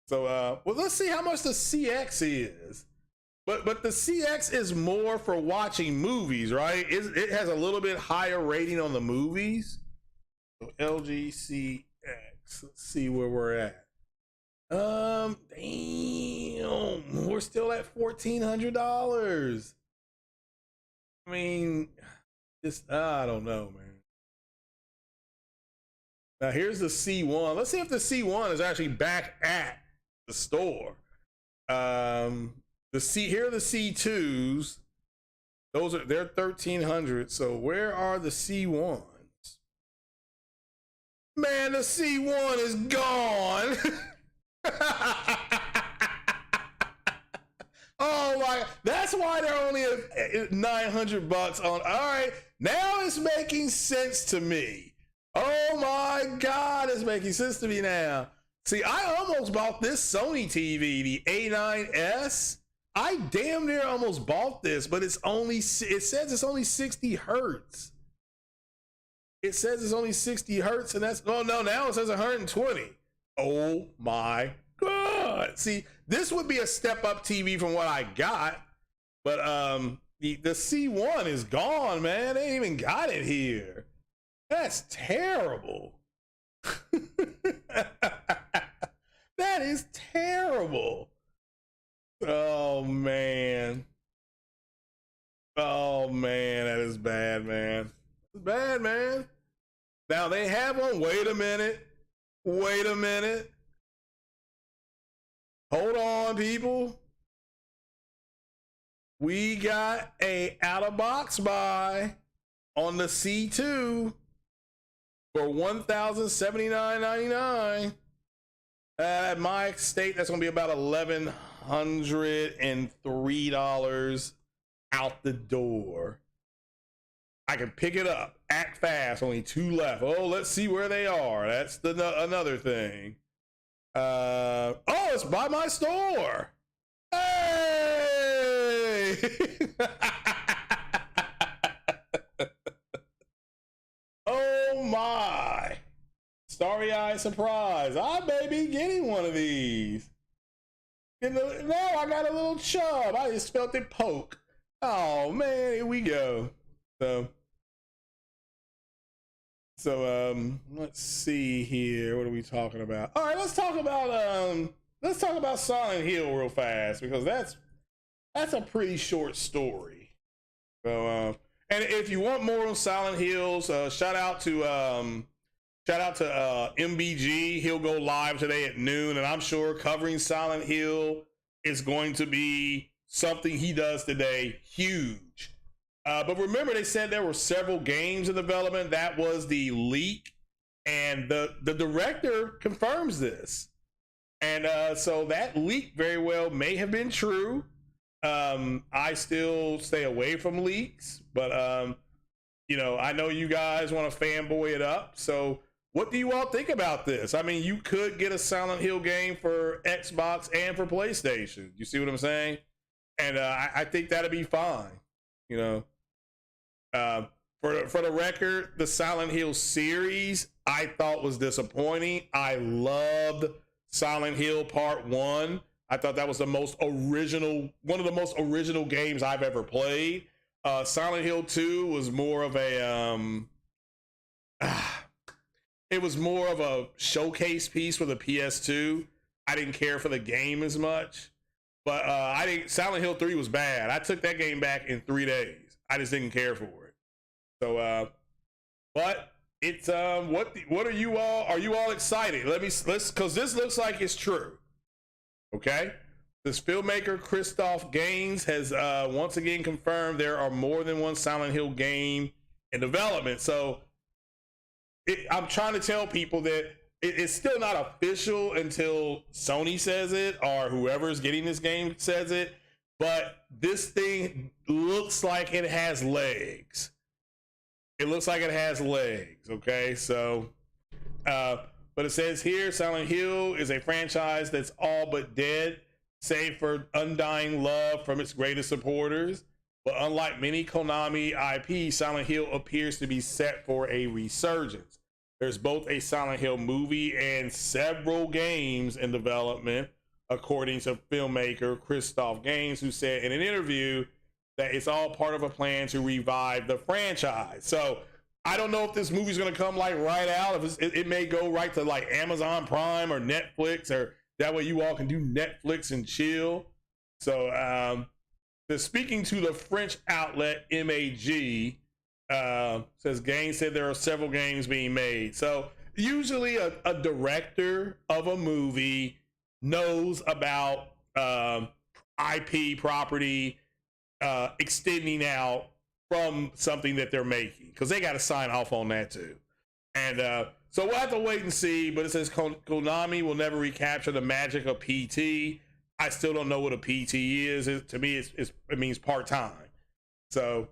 So, well, let's see how much the CX is. But the CX is more for watching movies, right? It has a little bit higher rating on the movies. So LG CX. Let's see where we're at. Damn, we're still at $1,400. I mean, I don't know, man. Now here's the C1. Let's see if the C1 is actually back at the store. Here are the C2s. They're $1,300. So where are the C1s? Man, the C1 is gone. Oh my, that's why they're only at $900 on. All right, now it's making sense to me. Oh my God, it's making sense to me now. See, I almost bought this Sony TV, the A9S. I damn near almost bought this, but it says it's only 60 hertz. It says it's only 60 hertz, and that's, oh no, now it says 120. Oh my God. See, this would be a step up TV from what I got, but the C1 is gone, man. They ain't even got it here. That's terrible. That is terrible. Oh man. Oh man, that is bad, man. It's bad, man. Now they have one. Wait a minute. Wait a minute. Hold on, people. We got a out-of-box buy on the C2 for $1,079.99. At my state, that's going to be about $1,103 out the door. I can pick it up. Act fast. Only 2 left. Oh, let's see where they are. That's another thing. Oh, it's by my store. Hey! Oh my. Starry-eyed surprise. I may be getting one of these. No, I got a little chub. I just felt it poke. Oh man, here we go. So let's see here. What are we talking about? All right, let's talk about Silent Hill real fast, because that's a pretty short story. So and if you want more on Silent Hills, shout out to MBG. He'll go live today at noon, and I'm sure covering Silent Hill is going to be something he does today huge. But remember, they said there were several games in development. That was the leak, and the director confirms this. And so that leak very well may have been true. I still stay away from leaks, but you know, I know you guys want to fanboy it up. So what do you all think about this? I mean, you could get a Silent Hill game for Xbox and for PlayStation. You see what I'm saying? And I think that'd be fine. You know, for the record, the Silent Hill series I thought was disappointing. I loved Silent Hill Part 1. I thought that was one of the most original games I've ever played. Silent Hill 2 was more of a it was more of a showcase piece for the PS2. I didn't care for the game as much, but Silent Hill 3 was bad. I took that game back in 3 days. I just didn't care for it. So but it's what are you all excited? Let's because this looks like it's true. Okay, this filmmaker Christoph Gaines has once again confirmed there are more than one Silent Hill game in development. So I'm trying to tell people that it's still not official until Sony says it or whoever's getting this game says it. But this thing looks like it has legs. It looks like it has legs. Okay, so but it says here, Silent Hill is a franchise that's all but dead, save for undying love from its greatest supporters. But unlike many Konami IP, Silent Hill appears to be set for a resurgence. There's both a Silent Hill movie and several games in development, according to filmmaker Christoph Gaines, who said in an interview that it's all part of a plan to revive the franchise. So I don't know if this movie's going to come like right out. If it may go right to like Amazon Prime or Netflix, or that way you all can do Netflix and chill. So speaking to the French outlet MAG, says Gaines said there are several games being made. So usually a director of a movie knows about IP property extending out from something that they're making, because they got to sign off on that too. And So we'll have to wait and see. But it says Konami will never recapture the magic of PT. I still don't know what a PT is. To me, it means part time. So,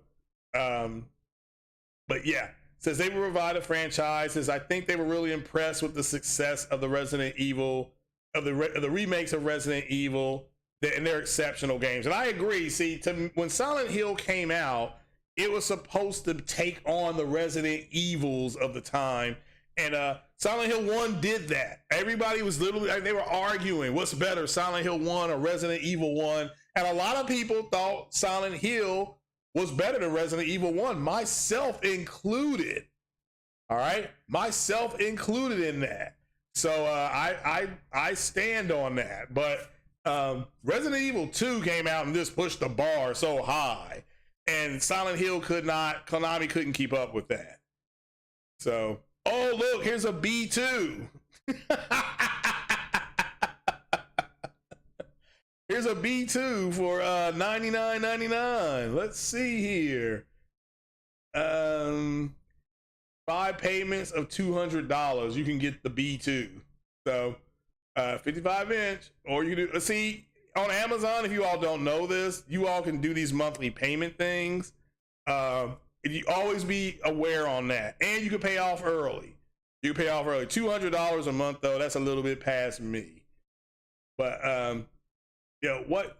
but yeah, says they will revive the franchises. I think they were really impressed with the success of the Resident Evil, of the remakes of Resident Evil, and they're exceptional games. And I agree. See, when Silent Hill came out, it was supposed to take on the Resident Evils of the time. And Silent Hill 1 did that. Everybody was literally, like, they were arguing, what's better, Silent Hill 1 or Resident Evil 1? And a lot of people thought Silent Hill was better than Resident Evil 1, myself included. All right? Myself included in that. So I stand on that. But Resident Evil 2 came out and just pushed the bar so high. And Silent Hill Konami couldn't keep up with that. So, oh, look, here's a B2. Here's a B2 for $99.99. Let's see here. 5 payments of $200. You can get the B2. So, 55 inch, or you can do, see, on Amazon, if you all don't know this, you all can do these monthly payment things. If you always be aware on that, and you can pay off early. You can pay off early. $200 a month, though, that's a little bit past me. But what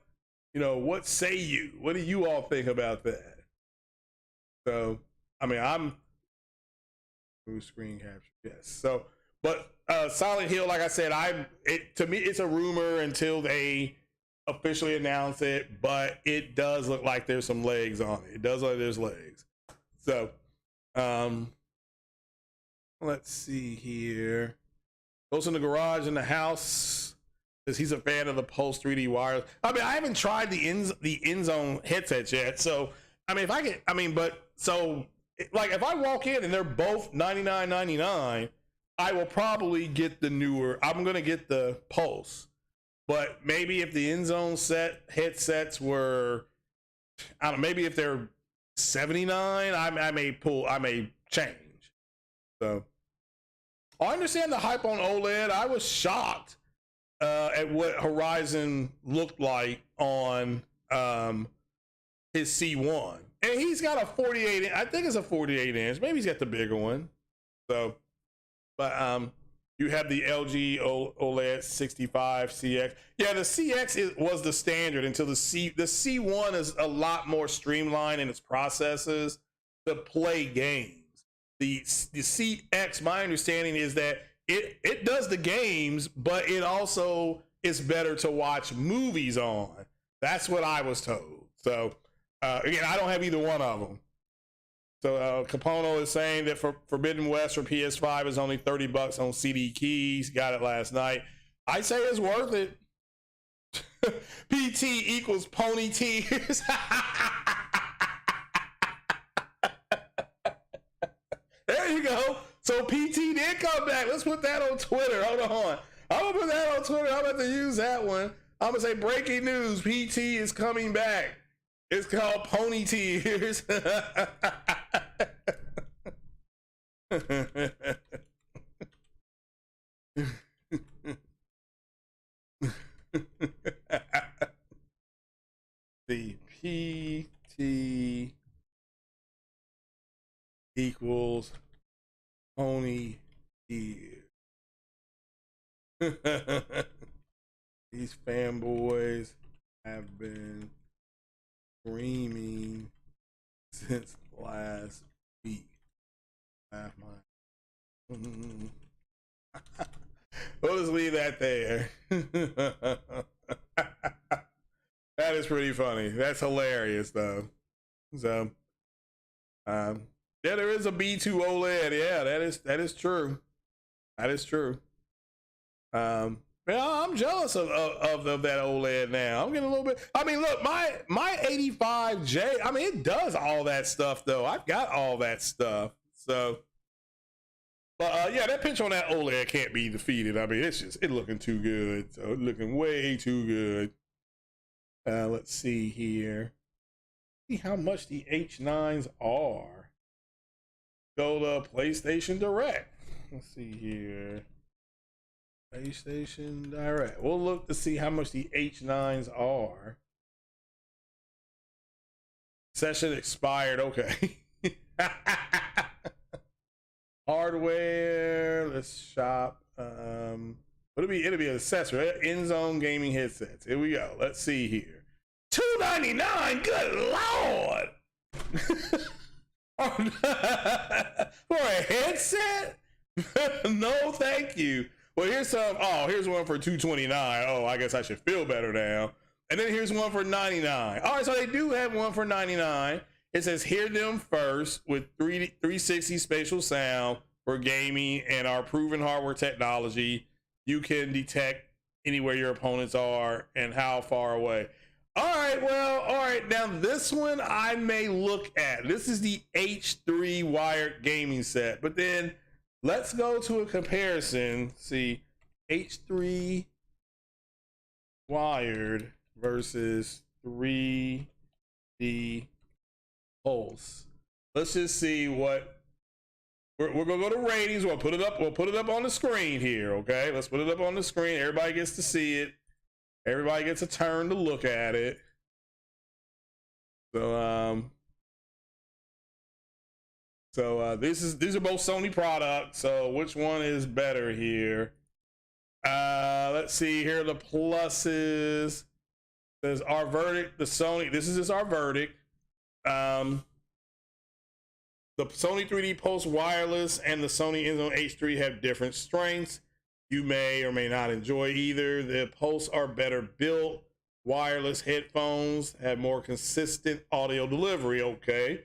say you? What do you all think about that? So, I mean, I'm screen capture. Yes. So, but Silent Hill, like I said, to me, it's a rumor until they officially announce it, but it does look like there's some legs on it. It does look like there's legs. So, let's see here. Goes in the garage in the house because he's a fan of the Pulse 3D wireless. I mean, I haven't tried the InZone headsets yet. So, I mean, like if I walk in and they're both $99.99, I will probably get the newer. I'm gonna get the Pulse. But maybe if the InZone headsets were, I don't know, maybe if they're $79, I may change. So I understand the hype on OLED. I was shocked at what Horizon looked like on his C1. And he's got a 48, I think it's a 48 inch. Maybe he's got the bigger one. So, but you have the LG OLED 65 CX. Yeah, the CX was the standard until the C1 is a lot more streamlined in its processes to play games. The CX, my understanding is that it does the games, but it also is better to watch movies on. That's what I was told. So again, I don't have either one of them. So Capono is saying that for Forbidden West for PS5 is only $30 on CD keys. Got it last night. I say it's worth it. PT equals pony tears. There you go. So PT did come back. Let's put that on Twitter. Hold on. I'm going to put that on Twitter. I'm about to use that one. I'm going to say breaking news. PT is coming back. It's called Pony Tears. The PT equals Pony Tears. These fanboys have been screaming since last week. We'll just leave that there. That is pretty funny. That's hilarious, though. So, yeah, there is a B2 OLED. Yeah, that is true. That is true. Yeah, I'm jealous of that OLED now. I'm getting a little bit. I mean, look, my 85J. I mean, it does all that stuff though. I've got all that stuff. So, but yeah, that picture on that OLED can't be defeated. I mean, it's looking too good. So it's looking way too good. Let's see here. See how much the H9s are. Go to PlayStation Direct. let's see here. PlayStation Direct. We'll look to see how much the H9s are. Session expired. Okay. Hardware. Let's shop. It'll be an accessory. In zone gaming headsets. Here we go. Let's see here. $299. Good lord. For a headset? No, thank you. Well, here's some. Oh, here's one for $229. Oh, I guess I should feel better now. And then here's one for $99. All right, so they do have one for $99. It says hear them first with 360 spatial sound for gaming and our proven hardware technology. You can detect anywhere your opponents are and how far away. All right, well, all right. Now this one I may look at. This is the H3 wired gaming set, but then let's go to a comparison. See, H3 wired versus 3D pulse. Let's just see what we're gonna go to ratings. We'll put it up. We'll put it up on the screen here. Okay, let's put it up on the screen. Everybody gets to see it. Everybody gets a turn to look at it. So these are both Sony products. So which one is better here? Let's see here. The pluses. Says our verdict. The Sony. This is just our verdict. The Sony 3D Pulse Wireless and the Sony InZone H3 have different strengths. You may or may not enjoy either. The Pulse are better built. Wireless headphones have more consistent audio delivery, okay?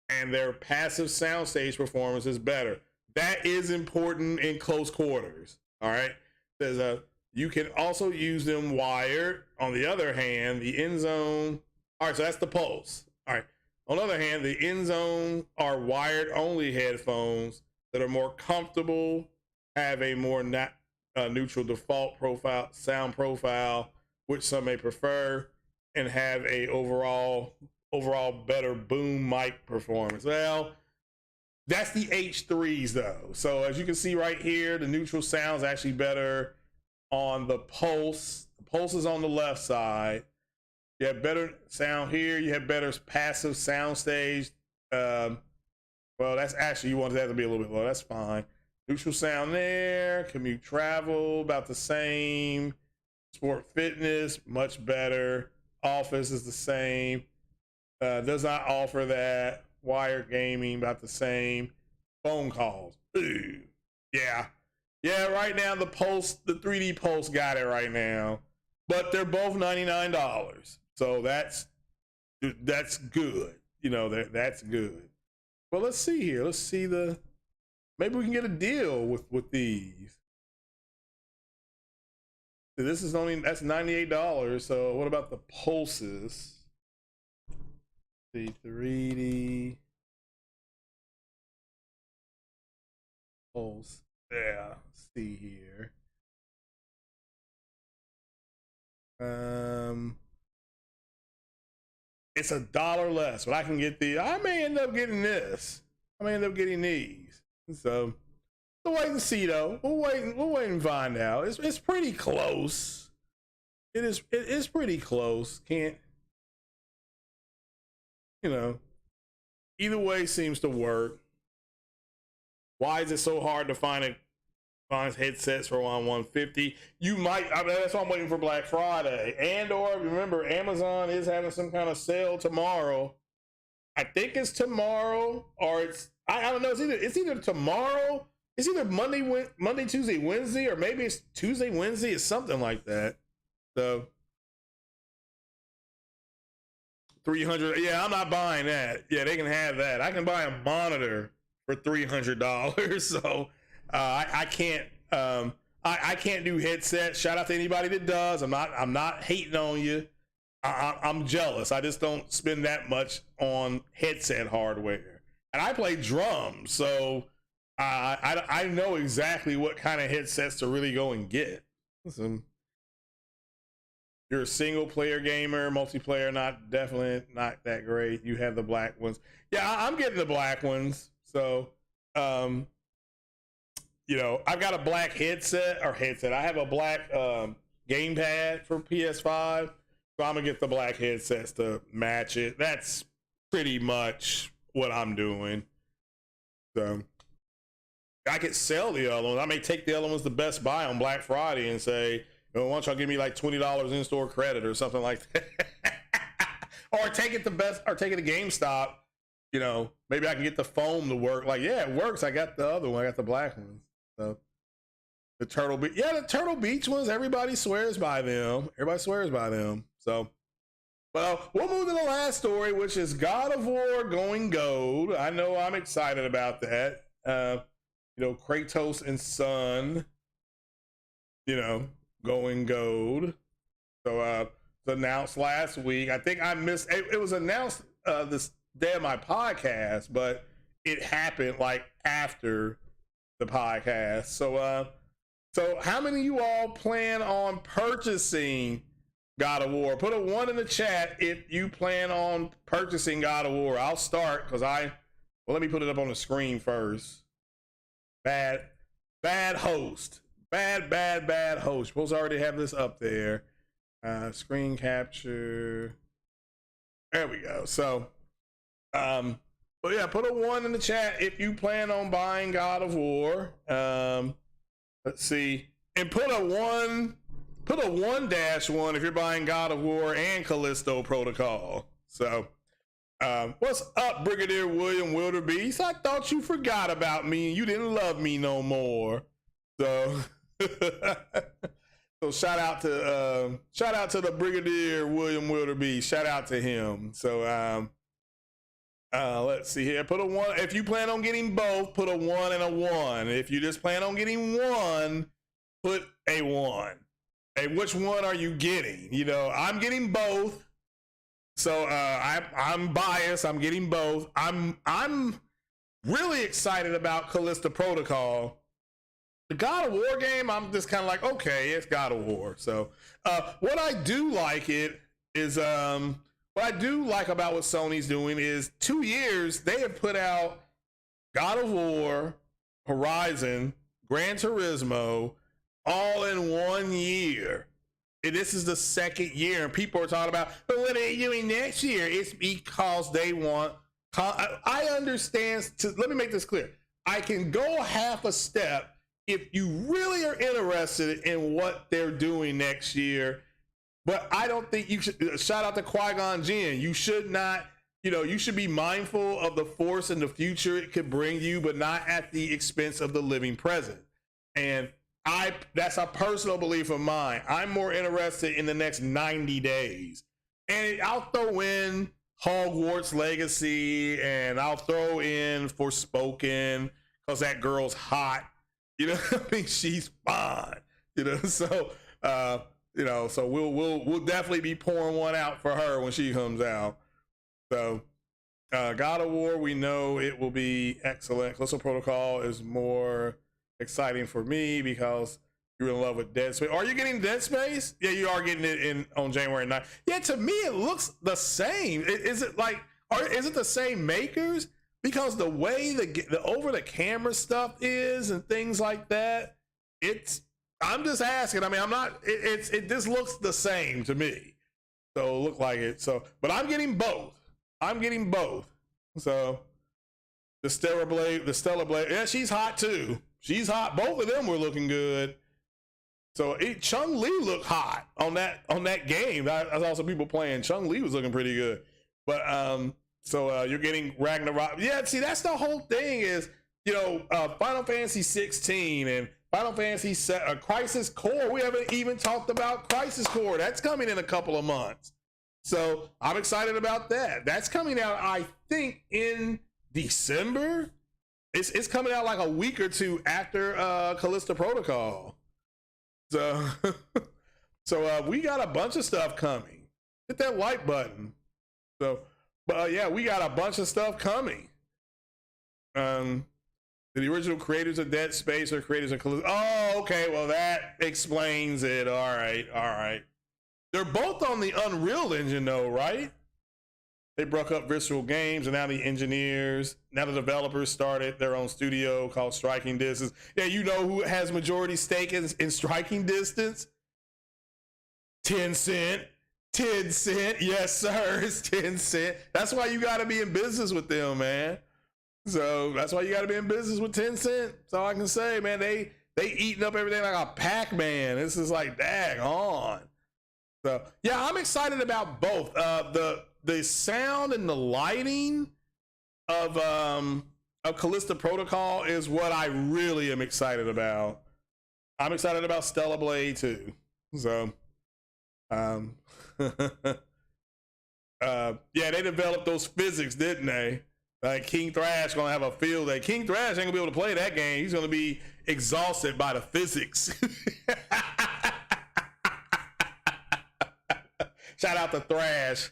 And their passive soundstage performance is better. That is important in close quarters, all right? There's you can also use them wired. On the other hand, the InZone, all right, so that's the Pulse. All right. On the other hand, the InZone are wired only headphones that are more comfortable, have a more neutral default profile, sound profile, which some may prefer, and have a overall better boom mic performance. Well, that's the H3s though. So as you can see right here, the neutral sound is actually better on the Pulse. The Pulse is on the left side. You have better sound here. You have better passive sound stage. Well, that's actually, you want that to be a little bit low. That's fine. Neutral sound there. Commute travel, about the same. Sport fitness, much better. Office is the same. Does not offer that. Wired gaming, about the same. Phone calls. Ooh. Yeah. Yeah, right now the Pulse, the 3D Pulse got it right now. But they're both $99. So that's good. You know, that's good. Well, let's see here. Let's see maybe we can get a deal with these. So this is that's $98. So what about the Pulses? The 3D Pulse. Yeah, let's see here. It's $1 less, but I can get I may end up getting this. I may end up getting these. So we'll wait and see though. We'll wait and find out. It's pretty close. It is pretty close. Can't, you know, either way seems to work. Why is it so hard to find headsets for around $150? You might, I mean, that's why I'm waiting for Black Friday. And or remember, Amazon is having some kind of sale tomorrow. I think it's tomorrow, or I don't know. It's either tomorrow. It's either Monday, Tuesday, Wednesday, or maybe it's Tuesday, Wednesday, or something like that. So 300. Yeah, I'm not buying that. Yeah, they can have that. I can buy a monitor for $300. So I can't. I can't do headsets. Shout out to anybody that does. I'm not hating on you. I'm jealous. I just don't spend that much on headset hardware. And I play drums, so I know exactly what kind of headsets to really go and get. Listen, you're a single player gamer, multiplayer, definitely not that great. You have the black ones. Yeah, I'm getting the black ones. So you know, I've got a black headset. I have a black gamepad for PS5, so I'm gonna get the black headsets to match it. That's pretty much what I'm doing. So I could sell the other ones. I may take the other ones to Best Buy on Black Friday and say, you know, why don't y'all give me like $20 in-store credit or something like that. Or take it to GameStop. You know, maybe I can get the foam to work. Like, yeah, it works. I got the other one. I got the black one. So the Turtle Beach, the Turtle Beach ones, everybody swears by them. So, well, we'll move to the last story, which is God of War going gold. I know I'm excited about that. You know, Kratos and son, you know, going gold. So it's announced last week. I think I missed it was announced this day of my podcast, but it happened like after the podcast. So how many of you all plan on purchasing God of War? Put a 1 in the chat if you plan on purchasing God of War. I'll start because let me put it up on the screen first. Bad host. Bad host. Supposed to already have this up there. Screen capture. There we go. So, but yeah, put a 1 in the chat if you plan on buying God of War. Let's see. And put a 1-1 if you're buying God of War and Callisto Protocol. So, what's up, Brigadier William Wildebeest? I thought you forgot about me and you didn't love me no more. So, so shout out to the Brigadier William Wildebeest. Shout out to him. So, let's see here. Put a 1 if you plan on getting both. Put a 1 and a 1. If you just plan on getting one, put a 1. Hey, which one are you getting? You know, I'm getting both. So I'm biased. I'm getting both. I'm really excited about Callisto Protocol. The God of War game, I'm just kind of like, okay, it's God of War. So what I do like about what Sony's doing is 2 years they have put out God of War, Horizon, Gran Turismo, all in 1 year. And this is the second year, and people are talking about, but what are you doing next year? It's because they want. I understand. Let me make this clear. I can go half a step if you really are interested in what they're doing next year. But I don't think you should. Shout out to Qui-Gon Jinn. You should not. You know, you should be mindful of the force and the future it could bring you, but not at the expense of the living present. And that's a personal belief of mine. I'm more interested in the next 90 days. And I'll throw in Hogwarts Legacy and I'll throw in Forspoken because that girl's hot. You know, I mean, she's fine. You know, so so we'll definitely be pouring one out for her when she comes out. So God of War, we know it will be excellent. Callisto Protocol is more exciting for me because you're in love with Dead Space. Are you getting Dead Space? Yeah, you are getting it on January 9th. Yeah, to me it looks the same. Is it the same makers? Because the way the over the camera stuff is and things like that, I'm just asking. I mean, I'm not. It just looks the same to me. So look like it. So, but I'm getting both. So the Stellar Blade. Yeah, she's hot too. She's hot. Both of them were looking good. So Chung-Li looked hot on that game. I saw some people playing. Chung-Li was looking pretty good. But so you're getting Ragnarok. Yeah, see, that's the whole thing is, you know, Final Fantasy 16 and Final Fantasy Crisis Core. We haven't even talked about Crisis Core. That's coming in a couple of months. So I'm excited about that. That's coming out, I think, in December. It's coming out like a week or two after Callisto Protocol. So we got a bunch of stuff coming. Hit that like button. So, but yeah, we got a bunch of stuff coming. The original creators of Dead Space are creators of Callisto. Oh, okay. Well, that explains it. All right. They're both on the Unreal Engine, though, right? they broke up Visceral Games, and now the developers started their own studio called Striking Distance. Yeah, you know who has majority stake in Striking Distance? Tencent. Yes, sir. It's Tencent. That's why you got to be in business with them, man. So that's why you got to be in business with Tencent. That's all I can say, man. They eating up everything like a Pac-Man. This is like, dag on. So yeah, I'm excited about both. The sound and the lighting of Callisto Protocol is what I really am excited about. I'm excited about Stellar Blade too. So yeah, they developed those physics, didn't they? Like King Thrash gonna have a field day. King Thrash ain't gonna be able to play that game. He's gonna be exhausted by the physics. Shout out to Thrash.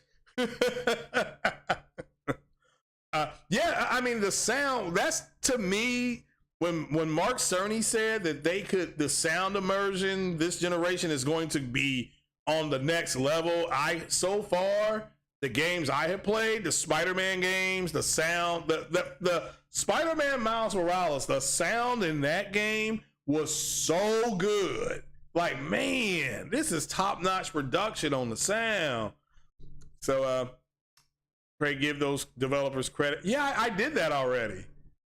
Yeah, I mean the sound. That's to me when Mark Cerny said that the sound immersion this generation is going to be on the next level. So far the games I have played, the Spider-Man games, the sound, the Spider-Man Miles Morales, the sound in that game was so good. Like, man, this is top-notch production on the sound. So pray give those developers credit. Yeah, I did that already.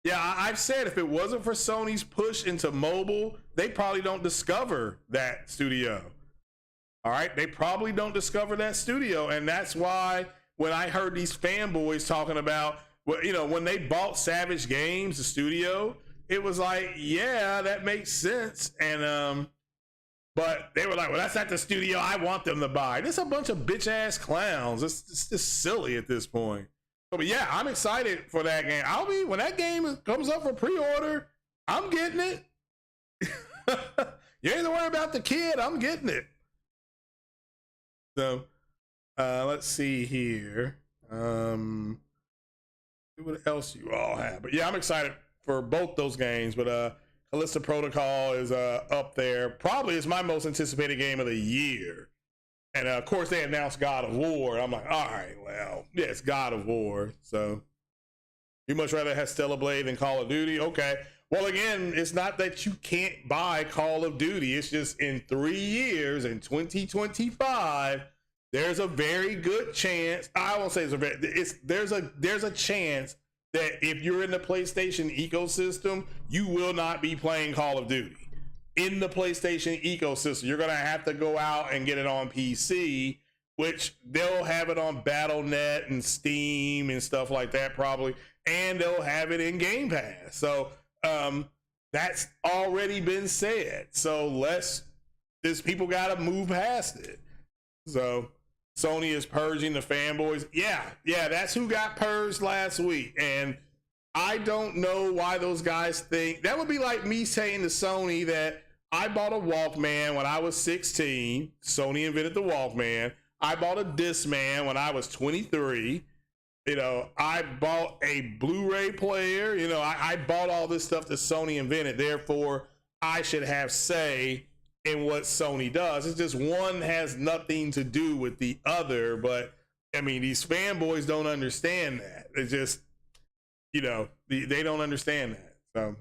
Yeah, I've said if it wasn't for Sony's push into mobile, they probably don't discover that studio. All right, they probably don't discover that studio, and that's why when I heard these fanboys talking about, well, you know, when they bought Savage Games, the studio, it was like, yeah, that makes sense, and but they were like, well, that's not the studio I want them to buy. This is a bunch of bitch ass clowns. It's just silly at this point. But yeah, I'm excited for that game. When that game comes up for pre-order, I'm getting it. You ain't to worry about the kid. I'm getting it. So let's see here. What else you all have? But yeah, I'm excited for both those games. But Callisto Protocol is up there. Probably is my most anticipated game of the year. And of course, they announced God of War. I'm like, all right, well, yeah, it's God of War. So you much rather have Stellar Blade than Call of Duty? Okay. Well, again, it's not that you can't buy Call of Duty. It's just in 3 years, in 2025, there's a very good chance. I won't say there's a chance that if you're in the PlayStation ecosystem, you will not be playing Call of Duty. In the PlayStation ecosystem, you're going to have to go out and get it on PC, which they'll have it on Battle.net and Steam and stuff like that probably, and they'll have it in Game Pass. So that's already been said. So people got to move past it. So Sony is purging the fanboys. Yeah, that's who got purged last week. And I don't know why those guys think that would be like me saying to Sony that I bought a Walkman when I was 16. Sony invented the Walkman. I bought a Discman when I was 23. You know, I bought a Blu-ray player. You know, I bought all this stuff that Sony invented. Therefore, I should have say in what Sony does. It's just one has nothing to do with the other. But I mean, these fanboys don't understand that. It's just, you know, they don't understand that. So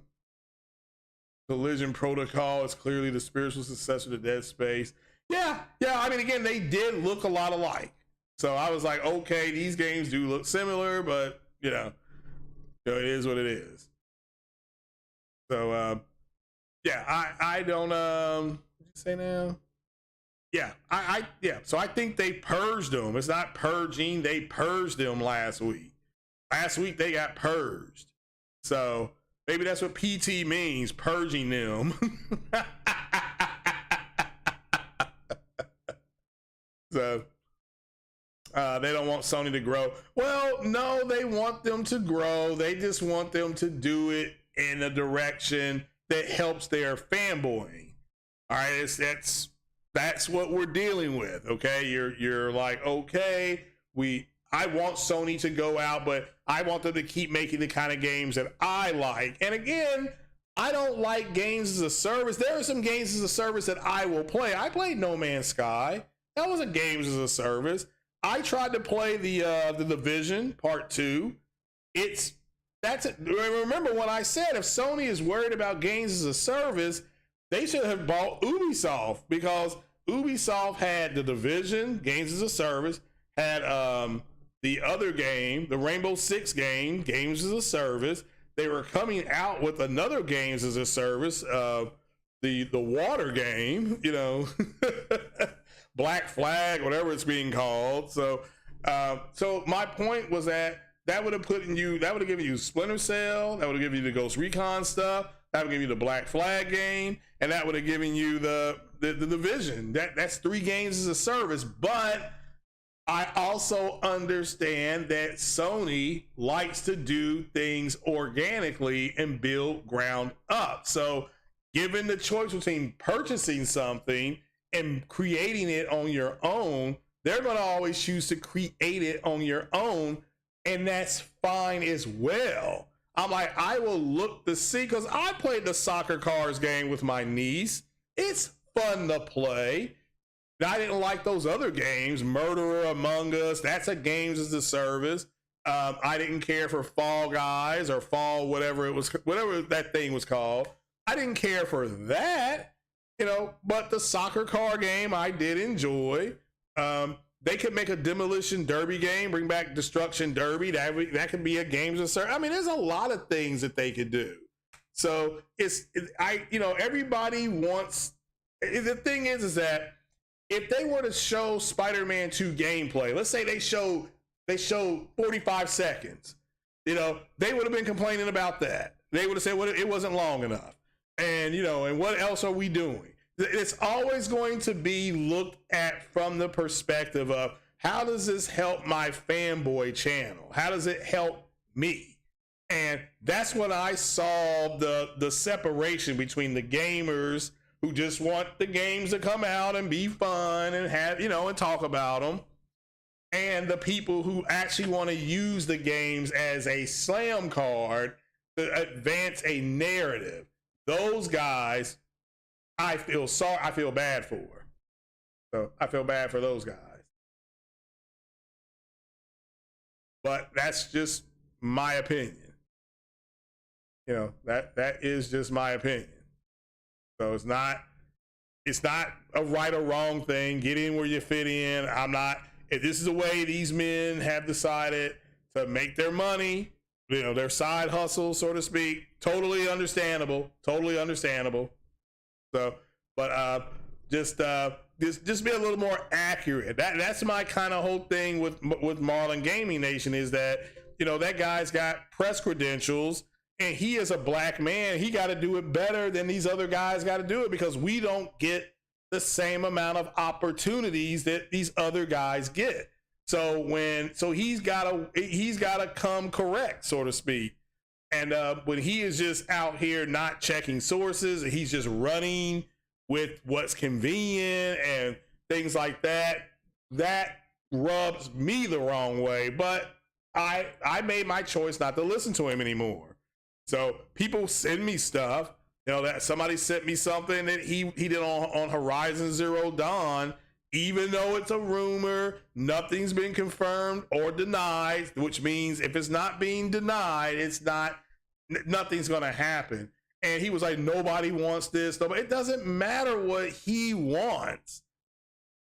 Collision Protocol is clearly the spiritual successor to Dead Space. Yeah. I mean, again, they did look a lot alike. So I was like, okay, these games do look similar, but you know it is what it is. So yeah, I don't what did you say now? Yeah, yeah. So I think they purged them. It's not purging, they purged them last week. Last week they got purged. So maybe that's what PT means, purging them. So they don't want Sony to grow. Well, no, they want them to grow. They just want them to do it in a direction that helps their fanboying. All right, that's what we're dealing with. Okay, you're like, okay, I want Sony to go out, but I want them to keep making the kind of games that I like. And again, I don't like games as a service. There are some games as a service that I will play. I played No Man's Sky. That was a games as a service. I tried to play the Division Part 2. Remember when I said if Sony is worried about games as a service, they should have bought Ubisoft, because Ubisoft had the Division games as a service, had the other game, the Rainbow Six game, games as a service. They were coming out with another games as a service, the water game, you know, Black Flag, whatever it's being called. So my point was that would have given you Splinter Cell, that would have given you the Ghost Recon stuff, that would give you the Black Flag game, and that would have given you the Division. That's 3 games as a service. But I also understand that Sony likes to do things organically and build ground up. So given the choice between purchasing something and creating it on your own, they're going to always choose to create it on your own, and that's fine as well. I'm like, I will look to see, because I played the soccer cars game with my niece. It's fun to play. I didn't like those other games, Murderer Among Us. That's a games as a service. I didn't care for Fall Guys or Fall whatever that thing was called. I didn't care for that, you know. But the soccer car game I did enjoy. They could make a Demolition Derby game, bring back Destruction Derby. That could be a games as a service. I mean, there's a lot of things that they could do. So everybody wants. The thing is that if they were to show Spider-Man 2 gameplay, let's say they show 45 seconds, you know, they would have been complaining about that. They would have said, well, it wasn't long enough. And, you know, and what else are we doing? It's always going to be looked at from the perspective of, how does this help my fanboy channel? How does it help me? And that's when I saw the separation between the gamers who just want the games to come out and be fun and have, you know, and talk about them, and the people who actually want to use the games as a slam card to advance a narrative. Those guys, I feel bad for. So I feel bad for those guys. But that's just my opinion. You know, that is just my opinion. So it's not a right or wrong thing. Get in where you fit in. If this is the way these men have decided to make their money, you know, their side hustle, so to speak, totally understandable. So, but just be a little more accurate. That's my kind of whole thing with Marlon Gaming Nation, is that, you know, that guy's got press credentials, and he is a black man. He got to do it better than these other guys got to do it, because we don't get the same amount of opportunities that these other guys get. So he's got to come correct, so to speak. And when he is just out here not checking sources, he's just running with what's convenient and things like that, that rubs me the wrong way. But I made my choice not to listen to him anymore. So people send me stuff, you know, that somebody sent me something that he did on Horizon Zero Dawn, even though it's a rumor, nothing's been confirmed or denied, which means if it's not being denied, nothing's going to happen. And he was like, nobody wants this. It doesn't matter what he wants.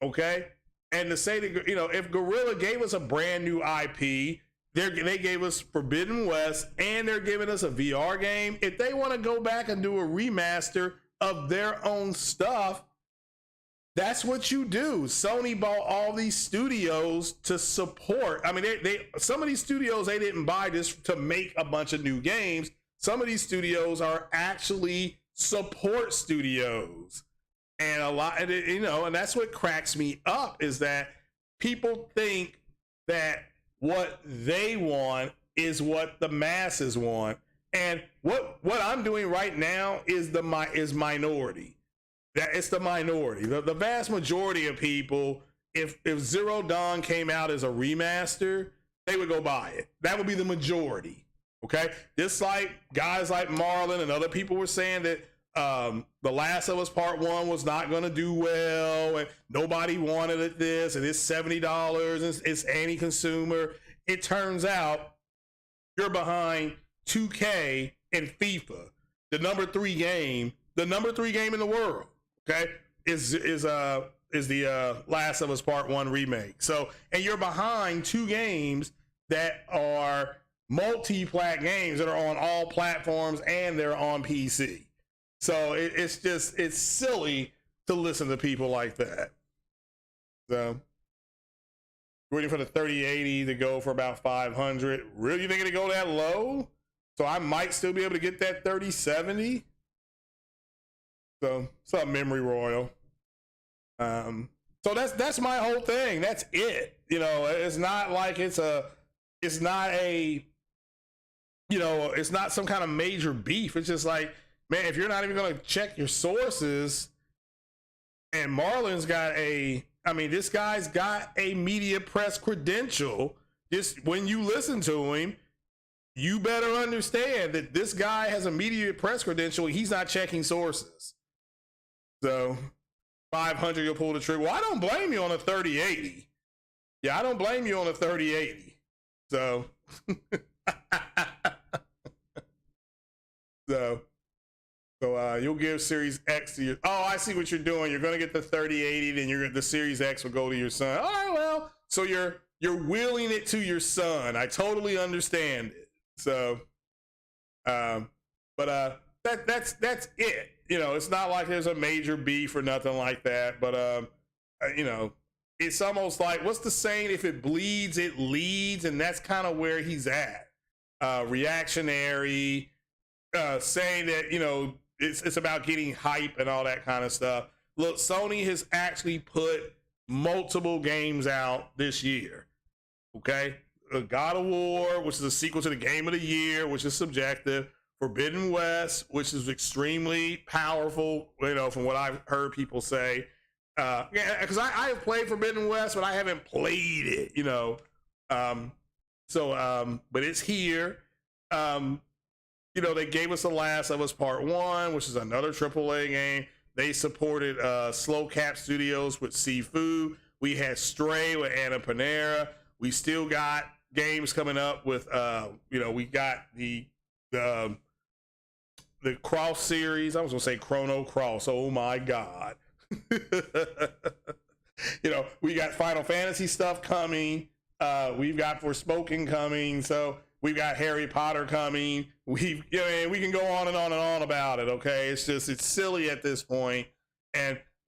Okay. And to say that, you know, if Guerrilla gave us a brand new IP, they gave us Forbidden West, and they're giving us a VR game. If they want to go back and do a remaster of their own stuff, that's what you do. Sony bought all these studios to support. I mean, some of these studios, they didn't buy this to make a bunch of new games. Some of these studios are actually support studios. And a lot, you know, and that's what cracks me up, is that people think that what they want is what the masses want. And what I'm doing right now is minority. That it's the minority. The vast majority of people, if Zero Dawn came out as a remaster, they would go buy it. That would be the majority. Okay? Just like guys like Marlon and other people were saying that, The Last of Us Part 1 was not going to do well, and nobody wanted it this, and it's $70, and it's anti-consumer. It turns out you're behind 2K and FIFA, the number three game in the world. Okay, is the Last of Us Part 1 remake. So, and you're behind two games that are multi-plat games that are on all platforms and they're on PC. So it's silly to listen to people like that. So waiting for the 3080 to go for about 500. Really, you think it'll go that low? So I might still be able to get that 3070. So what's up, Memory Royal? So that's my whole thing. That's it. You know, it's not like it's not some kind of major beef. It's just like, man, if you're not even going to check your sources, and Marlon's got this guy's got a media press credential. Just when you listen to him, you better understand that this guy has a media press credential. He's not checking sources. So 500, you'll pull the trigger. Well, I don't blame you on a 3080. Yeah, I don't blame you on a 3080. So, so you'll give Series X to your. Oh, I see what you're doing. You're going to get the 3080, then the Series X will go to your son. All right, well, so you're willing it to your son. I totally understand it. So, but that's it. You know, it's not like there's a major beef or nothing like that. But you know, it's almost like, what's the saying? If it bleeds, it leads, and that's kind of where he's at. Reactionary, saying that, you know, it's about getting hype and all that kind of stuff. Look, Sony has actually put multiple games out this year. Okay, God of War, which is a sequel to the Game of the Year, which is subjective. Forbidden West, which is extremely powerful, you know, from what I've heard people say. Because I have played Forbidden West, but I haven't played it, you know. But it's here. You know, they gave us The Last of Us Part 1, which is another AAA game. They supported Slow Cap Studios with Sifu. We had Stray with Anna Panera. We still got games coming up with, you know, we got the Cross series. I was gonna say Chrono Cross. Oh my God. You know, we got Final Fantasy stuff coming. We've got Forspoken coming. So we've got Harry Potter coming. We can go on and on and on about it. Okay, it's silly at this point.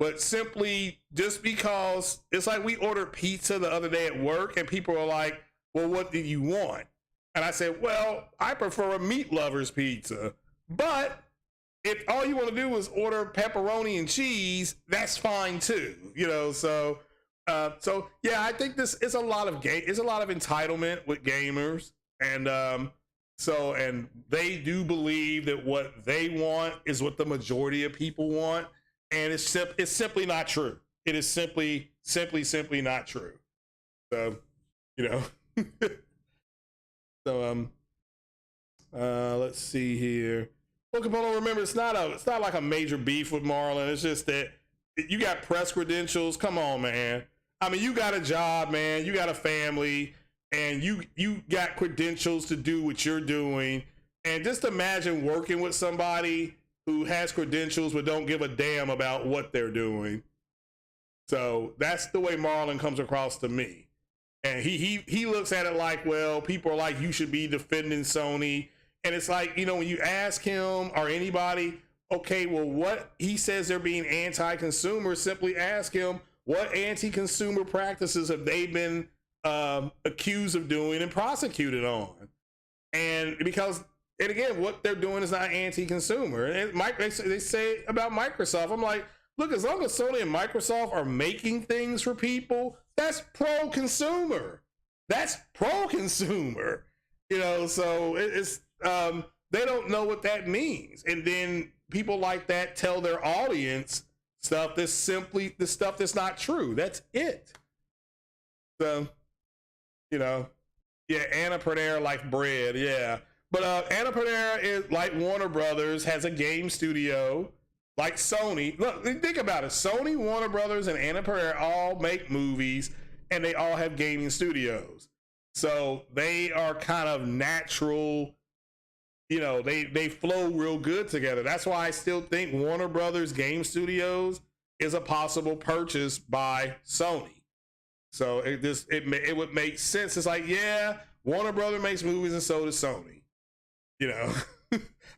But simply just because it's like we ordered pizza the other day at work, and people are like, "Well, what do you want?" And I said, "Well, I prefer a meat lover's pizza. But if all you want to do is order pepperoni and cheese, that's fine too." You know, so yeah, I think this is a lot of entitlement with gamers, and and they do believe that what they want is what the majority of people want, and it's simply not true. It is simply not true. So, you know. So let's see here. Well, Capone, remember, it's not like a major beef with Marlon. It's just that you got press credentials. Come on, man. I mean, you got a job, man. You got a family, and you got credentials to do what you're doing. And just imagine working with somebody who has credentials but don't give a damn about what they're doing. So that's the way Marlon comes across to me. And he looks at it like, well, people are like, you should be defending Sony. And it's like, you know, when you ask him or anybody, okay, well, what he says they're being anti-consumer, simply ask him, what anti-consumer practices have they been accused of doing and prosecuted on? And again, what they're doing is not anti-consumer. And they say about Microsoft, I'm like, look, as long as Sony and Microsoft are making things for people, that's pro-consumer. That's pro-consumer. You know, so it's they don't know what that means. And then people like that tell their audience stuff that's simply the stuff that's not true. That's it. So, you know, yeah, Anna Panera like bread, yeah. But Annapurna is like Warner Brothers, has a game studio like Sony. Look, think about it. Sony, Warner Brothers, and Annapurna all make movies, and they all have gaming studios. So they are kind of natural, you know, they flow real good together. That's why I still think Warner Brothers Game Studios is a possible purchase by Sony. So it would make sense. It's like, yeah, Warner Brothers makes movies and so does Sony. You know,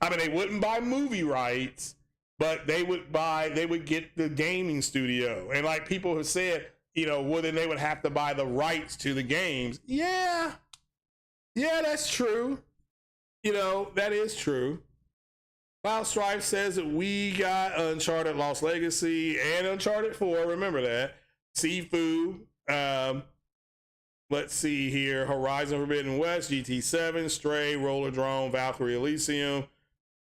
I mean, they wouldn't buy movie rights, but they would get the gaming studio. And like people have said, you know, well, then they would have to buy the rights to the games. Yeah, that's true. You know, that is true. Cloud Strife says that we got Uncharted Lost Legacy and Uncharted 4. Remember that. Sifu. Let's see here. Horizon Forbidden West, GT7, Stray, Roller Drone, Valkyrie Elysium,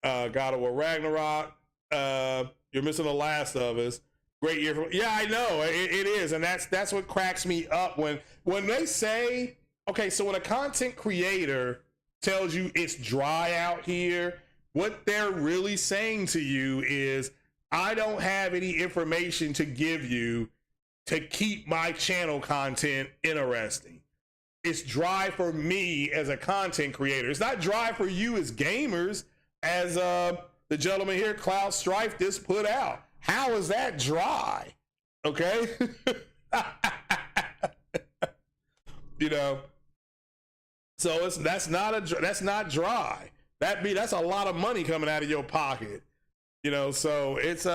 God of War Ragnarok. You're missing The Last of Us. Great year for, yeah, I know it is, and that's what cracks me up when they say, okay, so when a content creator tells you it's dry out here, what they're really saying to you is, I don't have any information to give you to keep my channel content interesting. It's dry for me as a content creator. It's not dry for you as gamers, as the gentleman here, Cloud Strife, just put out. How is that dry? Okay. You know, so that's not dry. That's a lot of money coming out of your pocket. You know, so it's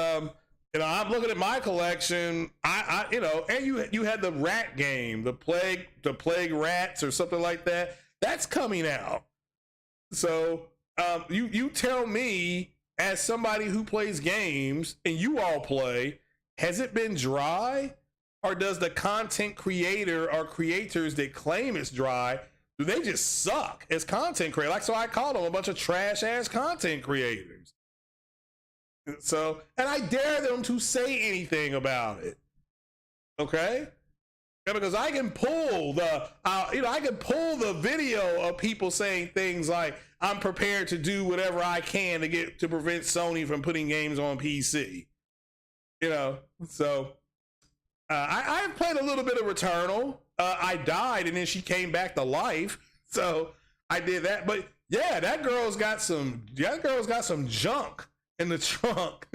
you know, I'm looking at my collection. I you know, and you had the rat game, the plague rats or something like that. That's coming out. So you tell me, as somebody who plays games and you all play, has it been dry, or does the content creator or creators that claim it's dry, do they just suck as content creators? Like, so I call them a bunch of trash ass content creators. So, and I dare them to say anything about it. Okay? Yeah, because I can pull the video of people saying things like, I'm prepared to do whatever I can to prevent Sony from putting games on PC. You know, so I've played a little bit of Returnal. I died and then she came back to life. So I did that. But yeah, that girl's got some junk in the trunk.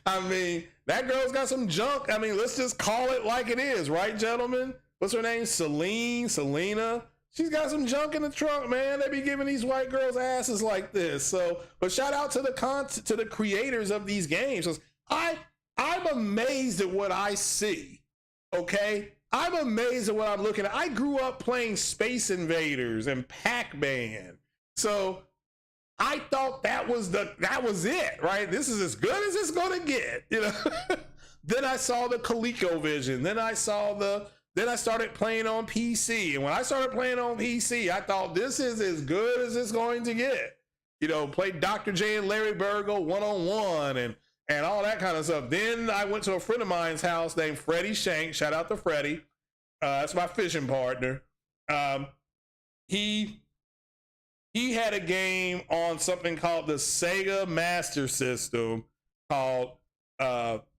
I mean, that girl's got some junk. I mean, let's just call it like it is, right, gentlemen? What's her name? Selena. She's got some junk in the trunk, man. They be giving these white girls asses like this. So, but shout out to the creators of these games. I'm amazed at what I see. Okay, I'm amazed at what I'm looking at. I grew up playing Space Invaders and Pac-Man, so I thought that was it, right? This is as good as it's gonna get, you know. Then I saw the ColecoVision. Then I started playing on PC, and when I started playing on PC, I thought this is as good as it's going to get. You know, played Dr. J and Larry Burgle one-on-one and all that kind of stuff. Then I went to a friend of mine's house named Freddie Shank. Shout out to Freddie. That's my fishing partner. He had a game on something called the Sega Master System called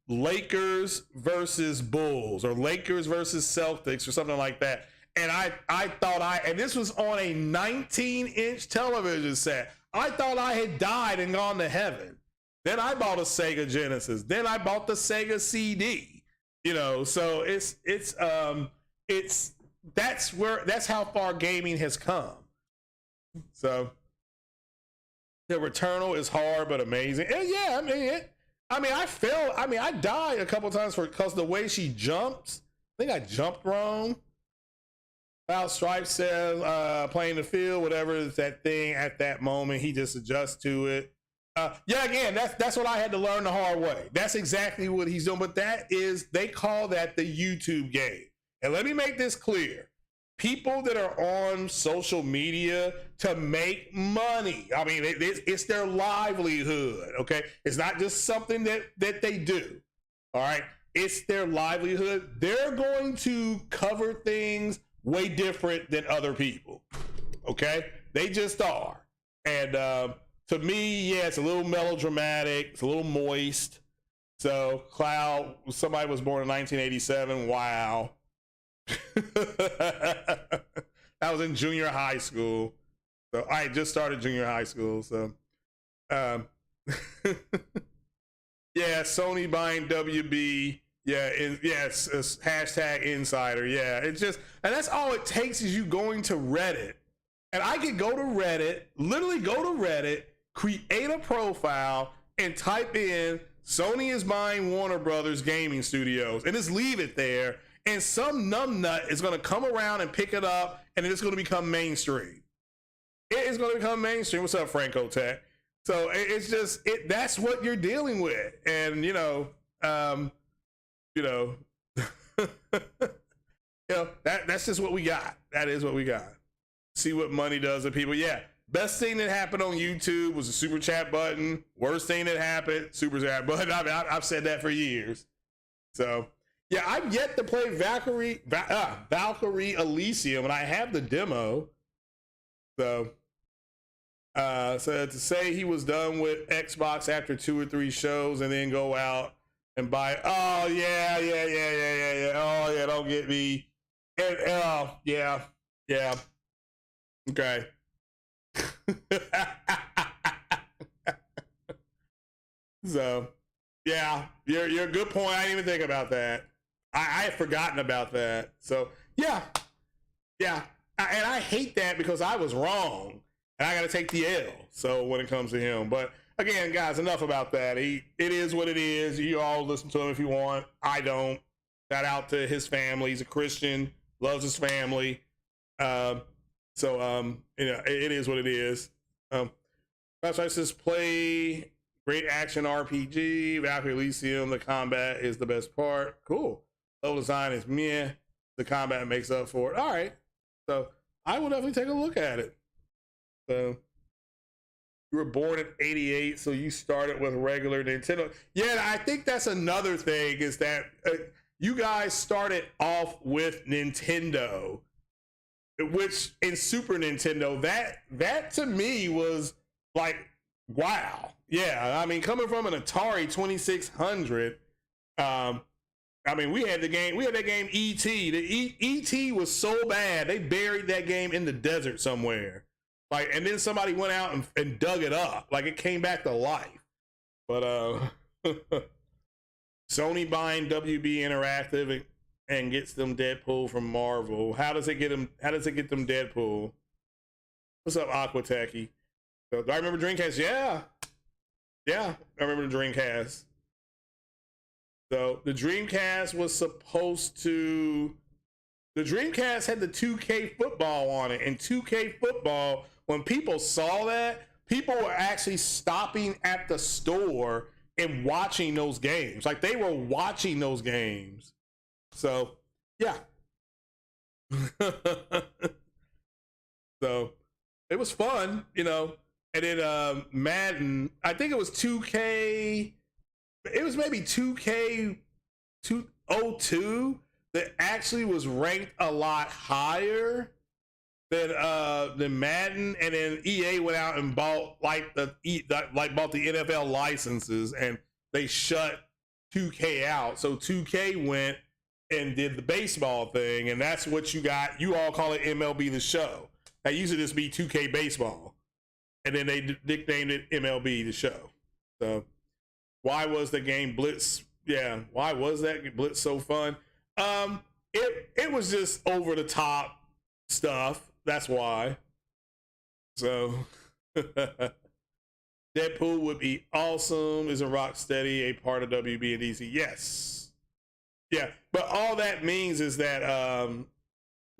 Lakers versus Bulls, or Lakers versus Celtics, or something like that. And I thought and this was on a 19-inch television set. I thought I had died and gone to heaven. Then I bought a Sega Genesis. Then I bought the Sega CD. You know, so that's how far gaming has come. So the Returnal is hard but amazing. And yeah, I died a couple times because the way she jumps. I think I jumped wrong. Cloud Stripe says playing the field, whatever is that thing at that moment, he just adjusts to it. Yeah, again, that's what I had to learn the hard way. That's exactly what he's doing. But they call that the YouTube game. And let me make this clear. People that are on social media to make money. I mean, it's their livelihood, okay? It's not just something that they do, all right? It's their livelihood. They're going to cover things way different than other people. Okay, they just are. And to me, yeah, it's a little melodramatic, it's a little moist. So Cloud, somebody was born in 1987. Wow. I was in junior high school. So I just started junior high school. So yeah, Sony buying WB. Yeah, yes, it's hashtag insider. Yeah, it's just, and that's all it takes is you going to Reddit. And I could go to Reddit, literally go to Reddit, create a profile, and type in Sony is buying Warner Brothers gaming studios, and just leave it there. And some numbnut is going to come around and pick it up, and it's going to become mainstream. It is going to become mainstream. What's up, Franco Tech? So it's just that's what you're dealing with, and that's just what we got. That is what we got. See what money does to people. Yeah, best thing that happened on YouTube was the super chat button. Worst thing that happened, super chat button. I mean, I've said that for years. So yeah, I've yet to play Valkyrie Elysium, and I have the demo. So to say he was done with Xbox after 2 or 3 shows and then go out and buy, oh yeah, oh yeah, don't get me, and yeah, okay. So yeah, you're a good point. I didn't even think about that. I had forgotten about that. So yeah, and I hate that because I was wrong and I got to take the L. So when it comes to him, but again, guys, enough about that. It is what it is. You all listen to him if you want. I don't. Shout out to his family. He's a Christian, loves his family. It is what it is. That's why it says play great action RPG. Valkyrie Elysium, the combat is the best part. Cool. Level design is meh. The combat makes up for it. All right. So I will definitely take a look at it. So you were born in '88, so you started with regular Nintendo. Yeah, I think that's another thing is that you guys started off with Nintendo, which in Super Nintendo, that to me was like, wow. Yeah, I mean, coming from an Atari 2600, I mean, we had that game E.T. The E.T. was so bad, they buried that game in the desert somewhere. Like, and then somebody went out and dug it up. Like, it came back to life. But Sony buying WB Interactive and gets them Deadpool from Marvel. How does it get them Deadpool? What's up, Aqua Techie? So, do I remember Dreamcast? Yeah, I remember the Dreamcast. So the Dreamcast was supposed to. The Dreamcast had the 2K football on it, and 2K football, when people saw that, people were actually stopping at the store and watching those games. Like, they were watching those games. So, yeah. So, it was fun, And then Madden, I think it was 2K, it was maybe 2K02 that actually was ranked a lot higher than Madden, and then EA went out and bought the NFL licenses, and they shut 2K out. So 2K went and did the baseball thing, and that's what you got. You all call it MLB The Show. That used to just be 2K Baseball, and then they nicknamed it MLB The Show. So why was the game Blitz? Yeah, why was that Blitz so fun? It was just over the top stuff. That's why. So Deadpool would be awesome. Is a Rocksteady a part of WB and DC? Yes. Yeah, but all that means is that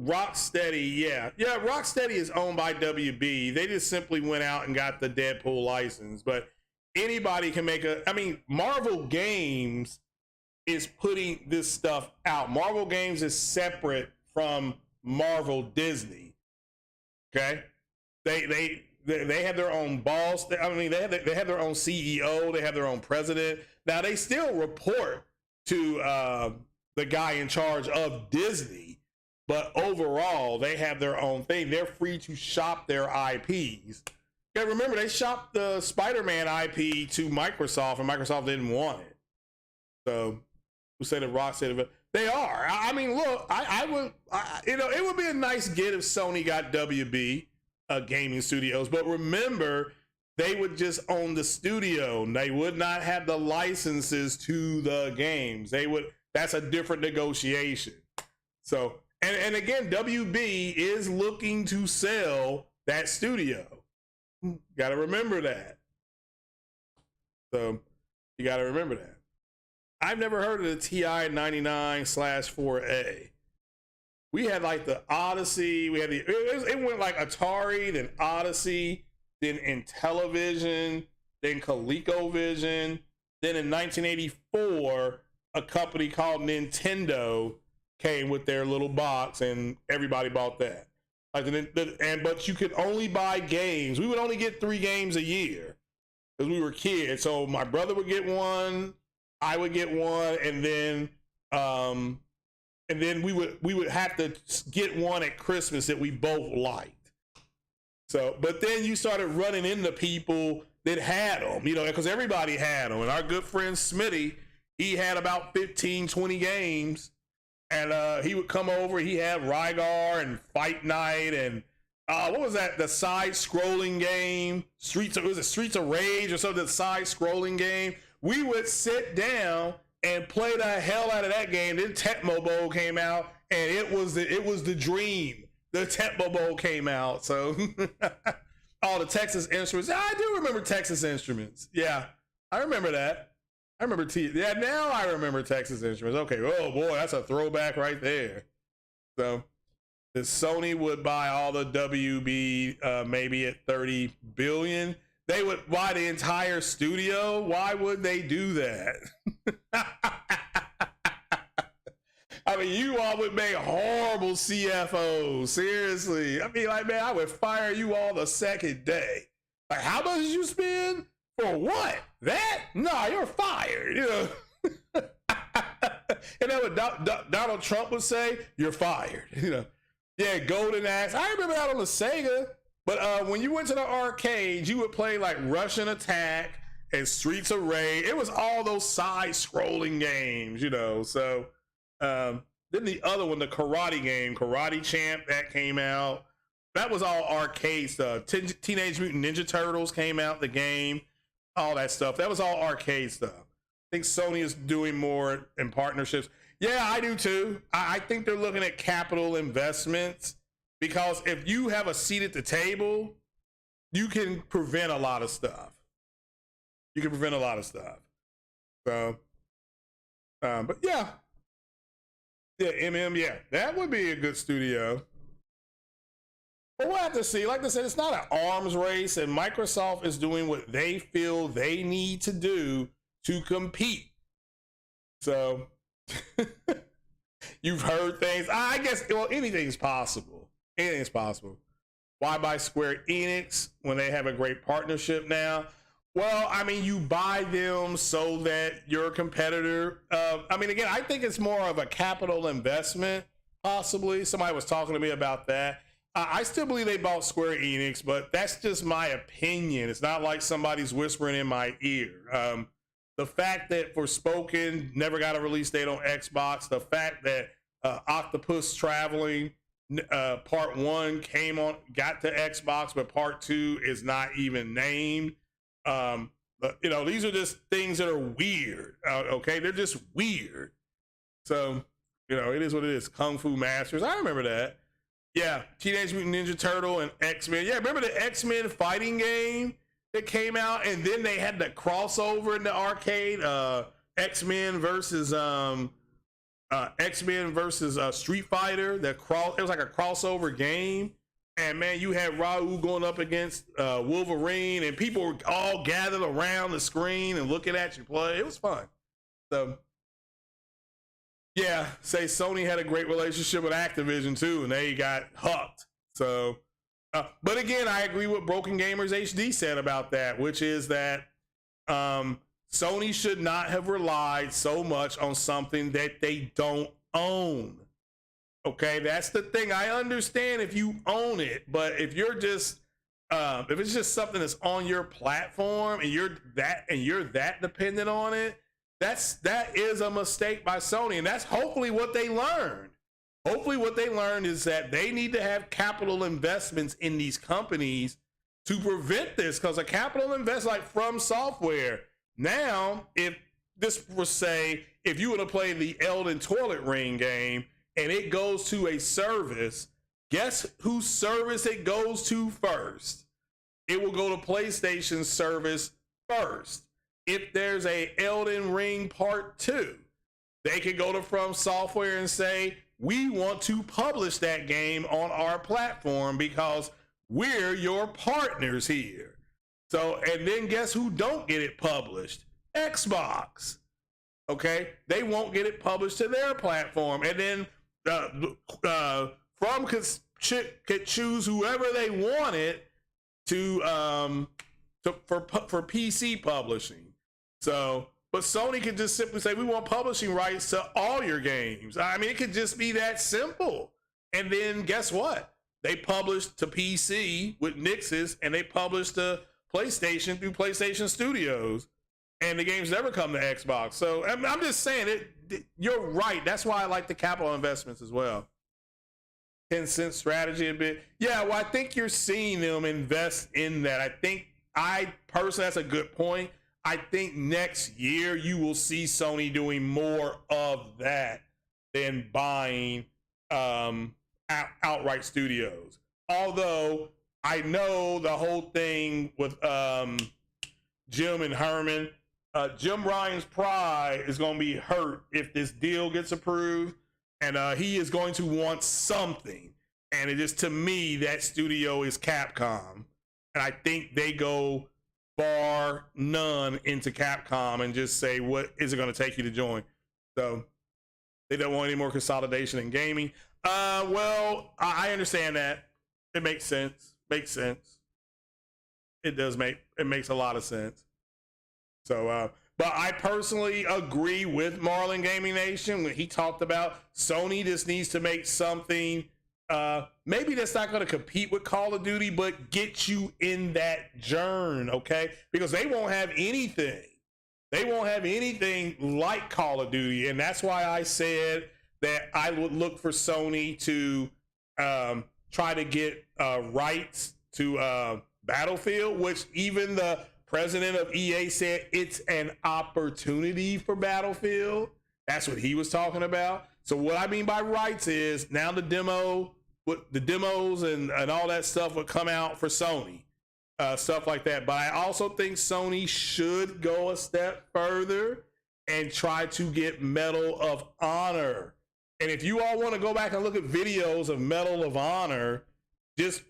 Rocksteady, yeah, Rocksteady is owned by WB. They just simply went out and got the Deadpool license, but anybody can make Marvel Games is putting this stuff out. Marvel Games is separate from Marvel Disney. Okay, they have their own boss. They have their own CEO. They have their own president. Now they still report to the guy in charge of Disney, but overall, they have their own thing. They're free to shop their IPs. Yeah, remember they shopped the Spider-Man IP to Microsoft, and Microsoft didn't want it. So, who said that Rocksteady? But they are. I mean, look, I would, you know, it would be a nice get if Sony got WB gaming studios. But remember, they would just own the studio. They would not have the licenses to the games. They would. That's a different negotiation. So, and again, WB is looking to sell that studio. Got to remember that. So you got to remember that. I've never heard of the TI 99/4A. We had like the Odyssey. We had it went like Atari, then Odyssey, then Intellivision, then ColecoVision. Then in 1984, a company called Nintendo came with their little box, and everybody bought that. Like but you could only buy games. We would only get 3 games a year because we were kids. So my brother would get one, I would get one, and then we would have to get one at Christmas that we both liked. So, but then you started running into people that had them, you know, because everybody had them. And our good friend Smitty, he had about 15, 20 games. And he would come over. He had Rygar and Fight Night and what was that? The side-scrolling game, Streets of Rage or something? The side-scrolling game. We would sit down and play the hell out of that game. Then Tecmo Bowl came out, and it was the dream. The Tecmo Bowl came out. So all the Texas Instruments. I do remember Texas Instruments. Yeah, I remember that. I remember now I remember Texas Instruments. Okay, oh boy, that's a throwback right there. So, the Sony would buy all the WB maybe at $30 billion. They would buy the entire studio. Why would they do that? I mean, you all would make horrible CFOs. Seriously, I mean, like, man, I would fire you all the second day. Like, how much did you spend? For what? That? No, you're fired. You know. And then what Donald Trump would say, you're fired. You know. Yeah, Golden Axe. I remember that on the Sega. But when you went to the arcade, you would play like Russian Attack and Streets of Rage. It was all those side-scrolling games, you know. So then the other one, the karate game, Karate Champ, that came out. That was all arcade stuff. Teenage Mutant Ninja Turtles came out, the game. All that stuff. That was all arcade stuff. I think Sony is doing more in partnerships. Yeah, I do too. I think they're looking at capital investments because if you have a seat at the table, you can prevent a lot of stuff. You can prevent a lot of stuff. So, but yeah. Yeah, yeah, that would be a good studio. But we'll have to see. Like I said, it's not an arms race, and Microsoft is doing what they feel they need to do to compete. So, you've heard things. I guess, well, anything is possible. Anything is possible. Why buy Square Enix when they have a great partnership now? Well, I mean, you buy them so that your competitor, I mean, again, I think it's more of a capital investment, possibly. Somebody was talking to me about that. I still believe they bought Square Enix, but that's just my opinion. It's not like somebody's whispering in my ear. The fact that Forspoken never got a release date on Xbox, the fact that Octopus Traveling Part 1 got to Xbox, but Part 2 is not even named. But, you know, these are just things that are weird. Okay, they're just weird. So, you know, it is what it is. Kung Fu Masters, I remember that. Yeah, Teenage Mutant Ninja Turtle and X-Men. Yeah, remember the X-Men fighting game that came out, and then they had the crossover in the arcade, X-Men versus Street Fighter. It was like a crossover game, and man, you had Raul going up against Wolverine, and people were all gathered around the screen and looking at you play. It was fun. So. Yeah, say Sony had a great relationship with Activision too, and they got hucked. So, but again, I agree with Broken Gamers HD said about that, which is that Sony should not have relied so much on something that they don't own. Okay, that's the thing. I understand if you own it, but if you're just if it's just something that's on your platform and you're that dependent on it, that is a mistake by Sony, and that's hopefully what they learned. Hopefully, what they learned is that they need to have capital investments in these companies to prevent this, because a capital investment like From Software. Now, if this was, say, if you were to play the Elden Toilet Ring game and it goes to a service, guess whose service it goes to first? It will go to PlayStation's service first. If there's a Elden Ring Part 2, they could go to From Software and say, we want to publish that game on our platform because we're your partners here. So, and then guess who don't get it published? Xbox. Okay, they won't get it published to their platform, and then From could choose whoever they wanted to for PC publishing. So, but Sony could just simply say, we want publishing rights to all your games. I mean, it could just be that simple. And then guess what? They published to PC with Nix's, and they published to PlayStation through PlayStation Studios. And the games never come to Xbox. So I'm just saying, you're right. That's why I like the capital investments as well. 10-cent strategy a bit. Yeah, well, I think you're seeing them invest in that. I personally, that's a good point. I think next year you will see Sony doing more of that than buying outright studios. Although I know the whole thing with Jim and Herman, Jim Ryan's pride is going to be hurt if this deal gets approved, and he is going to want something. And it is, to me, that studio is Capcom, and I think they go bar none into Capcom and just say, what is it going to take you to join? So they don't want any more consolidation in gaming. Well, I understand that. It makes sense. It makes a lot of sense. So, but I personally agree with Marlon Gaming Nation when he talked about Sony just needs to make something, maybe that's not going to compete with Call of Duty, but get you in that journey, okay? Because they won't have anything. They won't have anything like Call of Duty, and that's why I said that I would look for Sony to try to get rights to Battlefield, which even the president of EA said it's an opportunity for Battlefield. That's what he was talking about. So what I mean by rights is now the demos and all that stuff would come out for Sony, stuff like that. But I also think Sony should go a step further and try to get Medal of Honor. And if you all want to go back and look at videos of Medal of Honor, just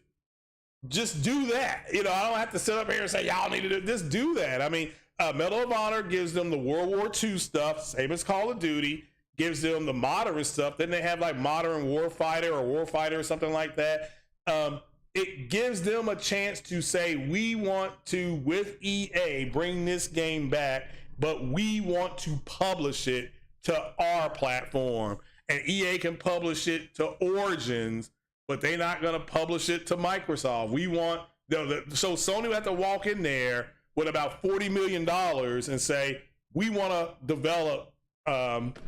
do that. You know, I don't have to sit up here and say, y'all need to do, just do that. I mean, Medal of Honor gives them the World War II stuff, same as Call of Duty, gives them the modern stuff. Then they have like Modern Warfighter or Warfighter or something like that. It gives them a chance to say, we want to, with EA, bring this game back, but we want to publish it to our platform. And EA can publish it to Origins, but they're not going to publish it to Microsoft. We want, so Sony will have to walk in there with about $40 million and say, we want to develop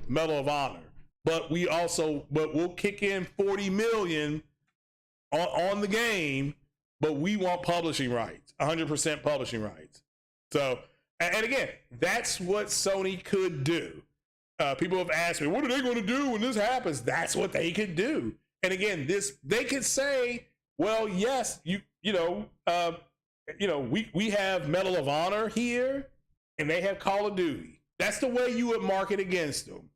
Medal of Honor, but we'll kick in 40 million on the game, but we want publishing rights, 100% publishing rights. So, and again, that's what Sony could do. People have asked me, what are they going to do when this happens? That's what they could do. And again, they could say, well, yes, we have Medal of Honor here, and they have Call of Duty. That's the way you would market against them.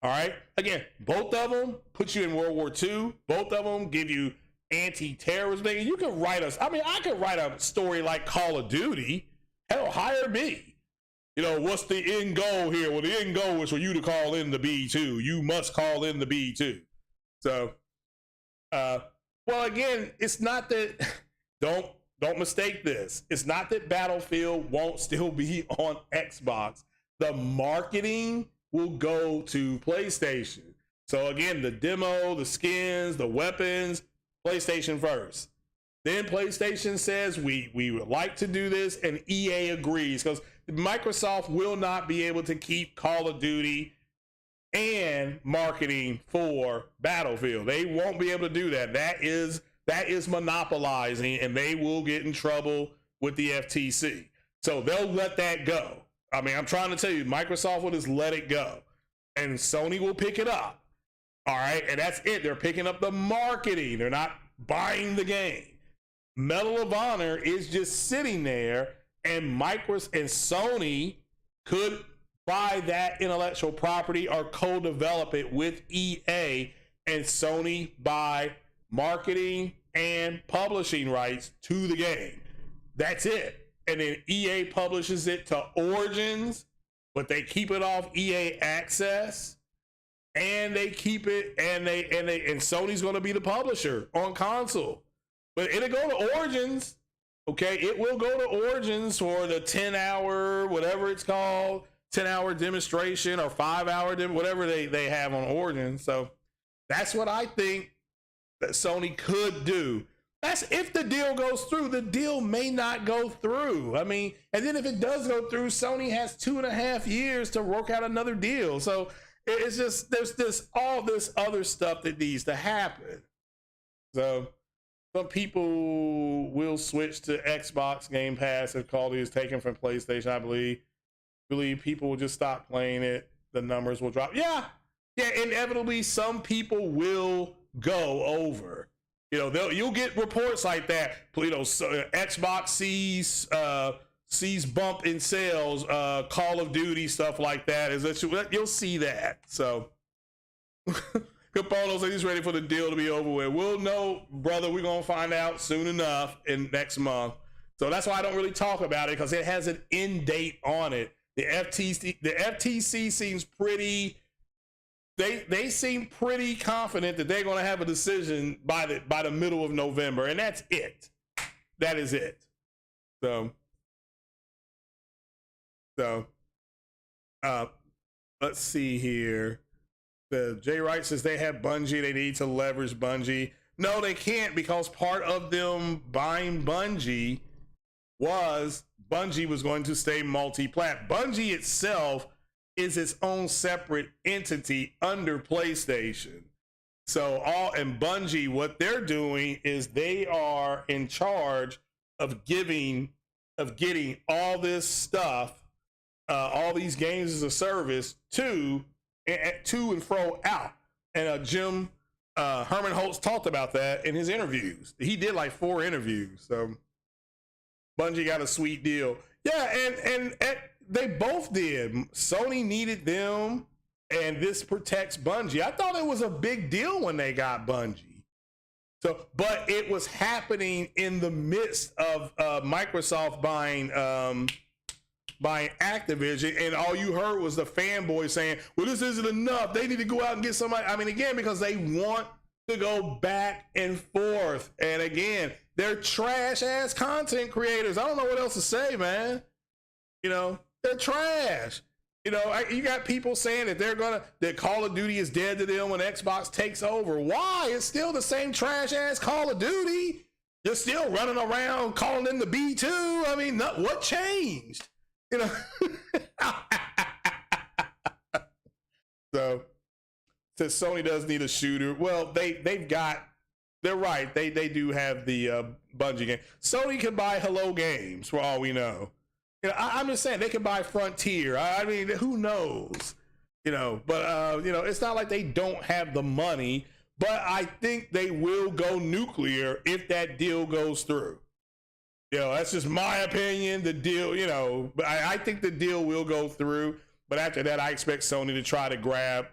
All right. Again, both of them put you in World War II. Both of them give you anti-terrorism. You can write us. I mean, I could write a story like Call of Duty. Hell, hire me. You know, what's the end goal here? Well, the end goal is for you to call in the B2. You must call in the B2. So, well, again, it's not that, don't mistake this. It's not that Battlefield won't still be on Xbox. The marketing will go to PlayStation. So again, the demo, the skins, the weapons, PlayStation first. Then PlayStation says we would like to do this, and EA agrees, because Microsoft will not be able to keep Call of Duty and marketing for Battlefield. They won't be able to do that. That is monopolizing, and they will get in trouble with the FTC. So they'll let that go. I mean, I'm trying to tell you, Microsoft will just let it go, and Sony will pick it up. All right, and that's it. They're picking up the marketing. They're not buying the game. Medal of Honor is just sitting there, and Microsoft and Sony could buy that intellectual property or co-develop it with EA, and Sony buy marketing and publishing rights to the game. That's it. And then EA publishes it to Origins, but they keep it off EA Access, and they keep it, and Sony's going to be the publisher on console. But it'll go to Origins, okay? It will go to Origins for the 10-hour, whatever it's called, 10-hour demonstration or 5-hour, whatever they have on Origins. So that's what I think that Sony could do. That's if the deal goes through. The deal may not go through. I mean, and then if it does go through, Sony has 2.5 years to work out another deal. So it's just, there's all this other stuff that needs to happen. So some people will switch to Xbox Game Pass if Call of Duty is taken from PlayStation. I believe people will just stop playing it. The numbers will drop. Yeah, inevitably some people will go over. You know, you'll get reports like that. You know, Xbox sees bump in sales, Call of Duty, stuff like that. You'll see that. So Capono said he's ready for the deal to be over with. We'll know, brother. We're gonna find out soon enough in next month. So that's why I don't really talk about it, because it has an end date on it. The FTC seems pretty. They seem pretty confident that they're going to have a decision by the middle of November, and that's it. That is it. So let's see here. The Jay Wright says they have Bungie. They need to leverage Bungie. No, they can't, because part of them buying Bungie was going to stay multi-plat. Bungie itself is its own separate entity under PlayStation. So Bungie, what they're doing is they are in charge of getting all this stuff, all these games as a service to and fro out. And Jim Herman Holtz talked about that in his interviews. He did like 4 interviews. So Bungie got a sweet deal. Yeah, and they both did. Sony needed them, and this protects Bungie. I thought it was a big deal when they got Bungie. So, but it was happening in the midst of Microsoft buying Activision, and all you heard was the fanboy saying, "Well, this isn't enough. They need to go out and get somebody." I mean, again, because they want to go back and forth, and again, they're trash ass content creators. I don't know what else to say, man. You know, they're trash. You know, you got people saying that Call of Duty is dead to them when Xbox takes over. Why? It's still the same trash ass Call of Duty. You're still running around calling them the B2. I mean, what changed? You know. So Sony does need a shooter. Well, they're right. They do have the Bungie game. Sony can buy Hello Games for all we know. You know, I'm just saying they can buy Frontier. I mean, who knows? You know, but you know, it's not like they don't have the money. But I think they will go nuclear if that deal goes through. You know, that's just my opinion. The deal, you know, but I think the deal will go through. But after that, I expect Sony to try to grab,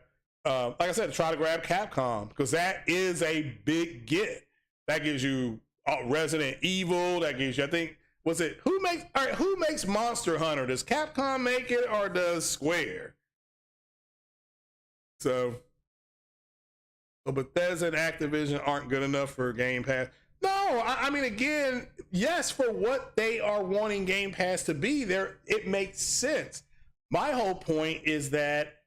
like I said, to try to grab Capcom, because that is a big get. That gives you Resident Evil. That gives you, I think, who makes Monster Hunter? Does Capcom make it, or does Square? So, Bethesda and Activision aren't good enough for Game Pass. No, I mean, again, yes, for what they are wanting Game Pass to be, it makes sense. My whole point is that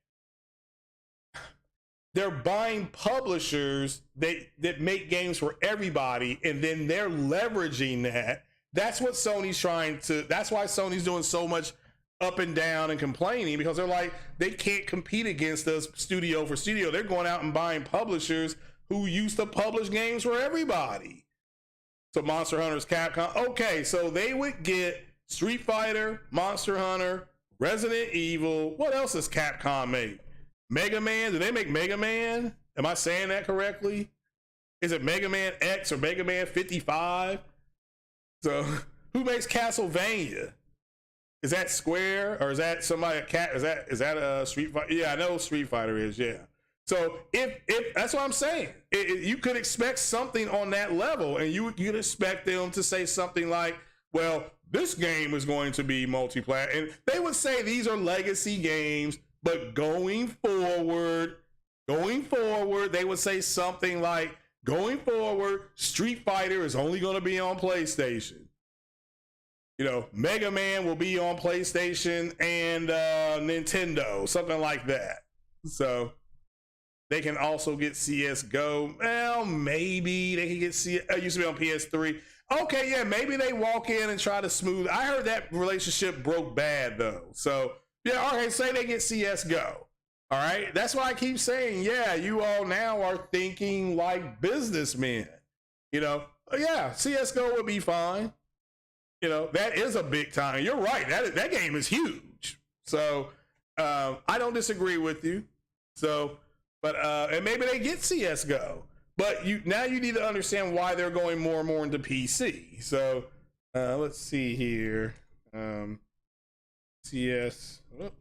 they're buying publishers that make games for everybody, and then they're leveraging that. That's what Sony's trying to. That's why Sony's doing so much up and down and complaining, because they're like, they can't compete against us studio for studio. They're going out and buying publishers who used to publish games for everybody. So Monster Hunter's Capcom. Okay, so they would get Street Fighter, Monster Hunter, Resident Evil. What else does Capcom make? Mega Man? Do they make Mega Man? Am I saying that correctly? Is it Mega Man X or Mega Man 55? So who makes Castlevania? Is that Square, or is that somebody? Is that a Street Fighter? Yeah, I know Street Fighter is. Yeah. So if that's what I'm saying, you could expect something on that level, and you'd expect them to say something like, "Well, this game is going to be multiplayer," and they would say these are legacy games, but going forward, they would say something like, "Going forward, Street Fighter is only going to be on PlayStation. You know, Mega Man will be on PlayStation and Nintendo," something like that. So they can also get CSGO. Well, maybe they can get it used to be on PS3. Okay, yeah, maybe they walk in and try to smooth. I heard that relationship broke bad though. So yeah, okay, say they get CSGO. All right, that's why I keep saying, yeah, you all now are thinking like businessmen. You know, yeah, CSGO would be fine. You know, that is a big time. You're right. That game is huge. So I don't disagree with you. So, but and maybe they get CS:GO. But you need to understand why they're going more and more into PC. So let's see here. CS:GO.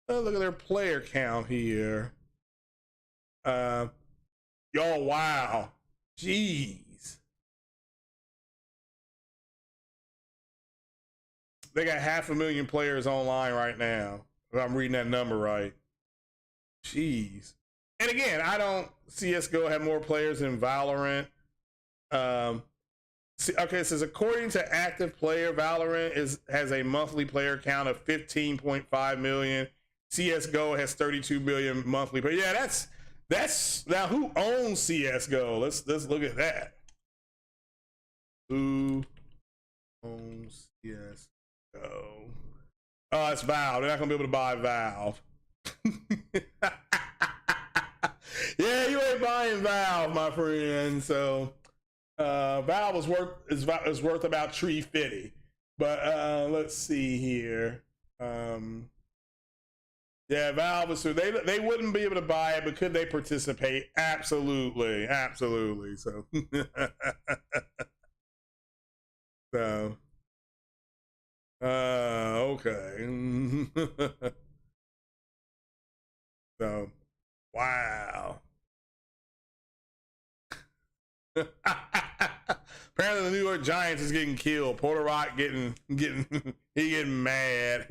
Oh, look at their player count here. Oh wow. Jeez. They got 500,000 players online right now, if I'm reading that number right. Jeez. And again, I don't CSGO have more players than Valorant. Okay, it says according to active player, Valorant has a monthly player count of 15.5 million. CSGO has 32 million monthly. But yeah, that's now who owns CSGO? Let's look at that. Who owns CSGO? Oh, it's Valve. They're not gonna be able to buy Valve. Yeah, you ain't buying Valve, my friend. So Valve is worth about $350. But let's see here. Yeah, Valve is, so they wouldn't be able to buy it, but could they participate? Absolutely, absolutely. So so okay. So wow. Apparently the New York Giants is getting killed. Porter Rock getting mad.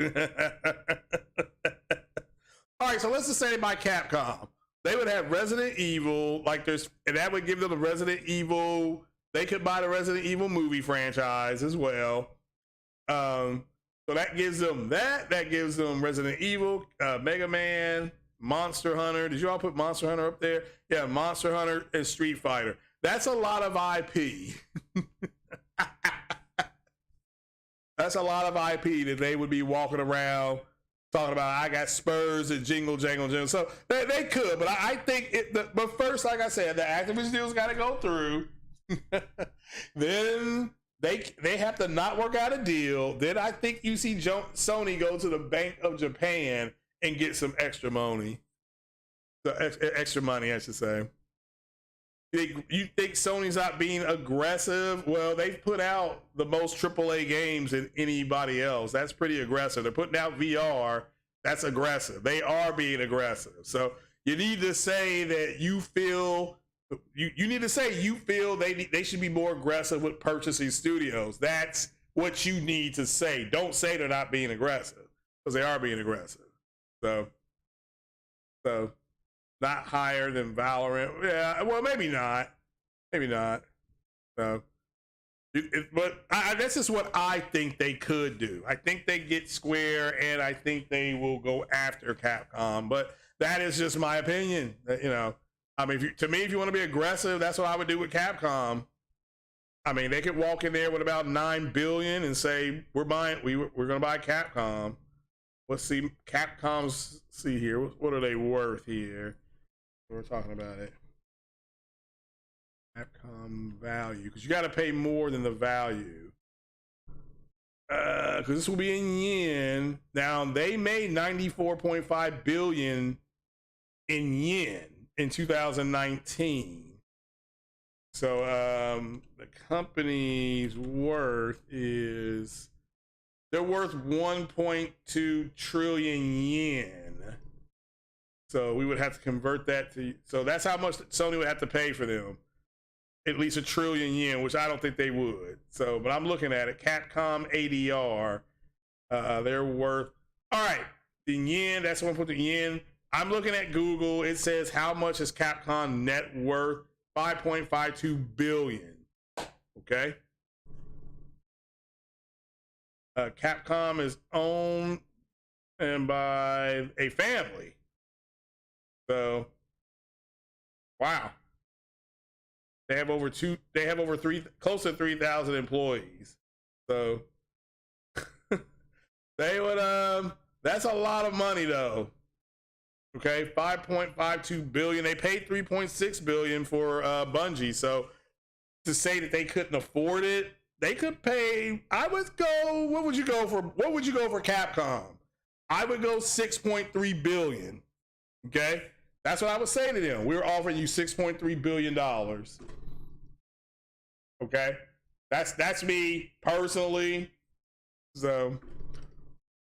All right, so let's just say they buy Capcom. They would have Resident Evil, and that would give them the Resident Evil. They could buy the Resident Evil movie franchise as well. So that gives them that. That gives them Resident Evil, Mega Man, Monster Hunter. Did you all put Monster Hunter up there? Yeah, Monster Hunter and Street Fighter. That's a lot of IP. That's a lot of IP that they would be walking around talking about. I got Spurs and jingle, jangle, jingle. So they could, but I think but first, like I said, the Activision deal's got to go through. Then they have to not work out a deal. Then I think you see Sony go to the Bank of Japan and get some extra money. Extra money, I should say. You think Sony's not being aggressive? Well, they've put out the most AAA games than anybody else. That's pretty aggressive. They're putting out VR. That's aggressive. They are being aggressive. So you need to say that you feel you need to say you feel they should be more aggressive with purchasing studios. That's what you need to say. Don't say they're not being aggressive, because they are being aggressive. So not higher than Valorant. Yeah, well, maybe not. Maybe not. So But this is what I think they could do. I think they get Square, and I think they will go after Capcom. But that is just my opinion. You know, I mean, to me, if you want to be aggressive, that's what I would do with Capcom. I mean, they could walk in there with about $9 billion and say, we're going to buy Capcom. Let's see, Capcom's, see here, what are they worth here? We're talking about it. Capcom value, because you got to pay more than the value. Because this will be in yen. Now, they made 94.5 billion in yen in 2019. So the company's worth is, they're worth 1.2 trillion yen. So we would have to convert that to, so that's how much Sony would have to pay for them. At least 1 trillion yen, which I don't think they would. So, but I'm looking at it. Capcom ADR, they're worth, all right, the yen, that's one put the yen. I'm looking at Google. It says, how much is Capcom net worth? 5.52 billion. Okay. Capcom is owned and by a family. So, wow. They have over close to 3,000 employees. So they would that's a lot of money though. Okay, 5.52 billion. They paid 3.6 billion for Bungie. So to say that they couldn't afford it, they could pay, I would go, what would you go for Capcom? I would go 6.3 billion. Okay? That's what I would say to them. We're offering you $6.3 billion. Okay? That's me personally. So,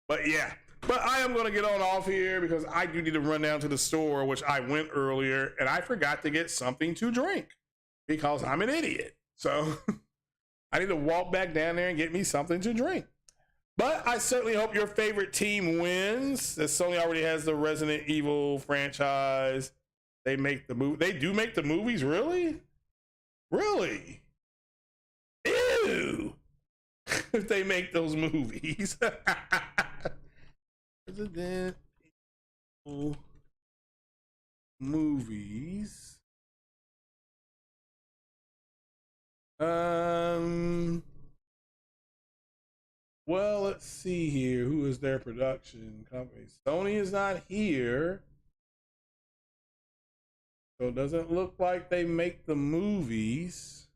but yeah. But I am going to get on off here because I do need to run down to the store, which I went earlier, and I forgot to get something to drink because I'm an idiot. So I need to walk back down there and get me something to drink. But I certainly hope your favorite team wins. That Sony already has the Resident Evil franchise. They make the movie. They do make the movies, really? Really? Ew. If they make those movies. Resident Evil movies. Well, let's see here. Who is their production company? Sony is not here. So it doesn't look like they make the movies.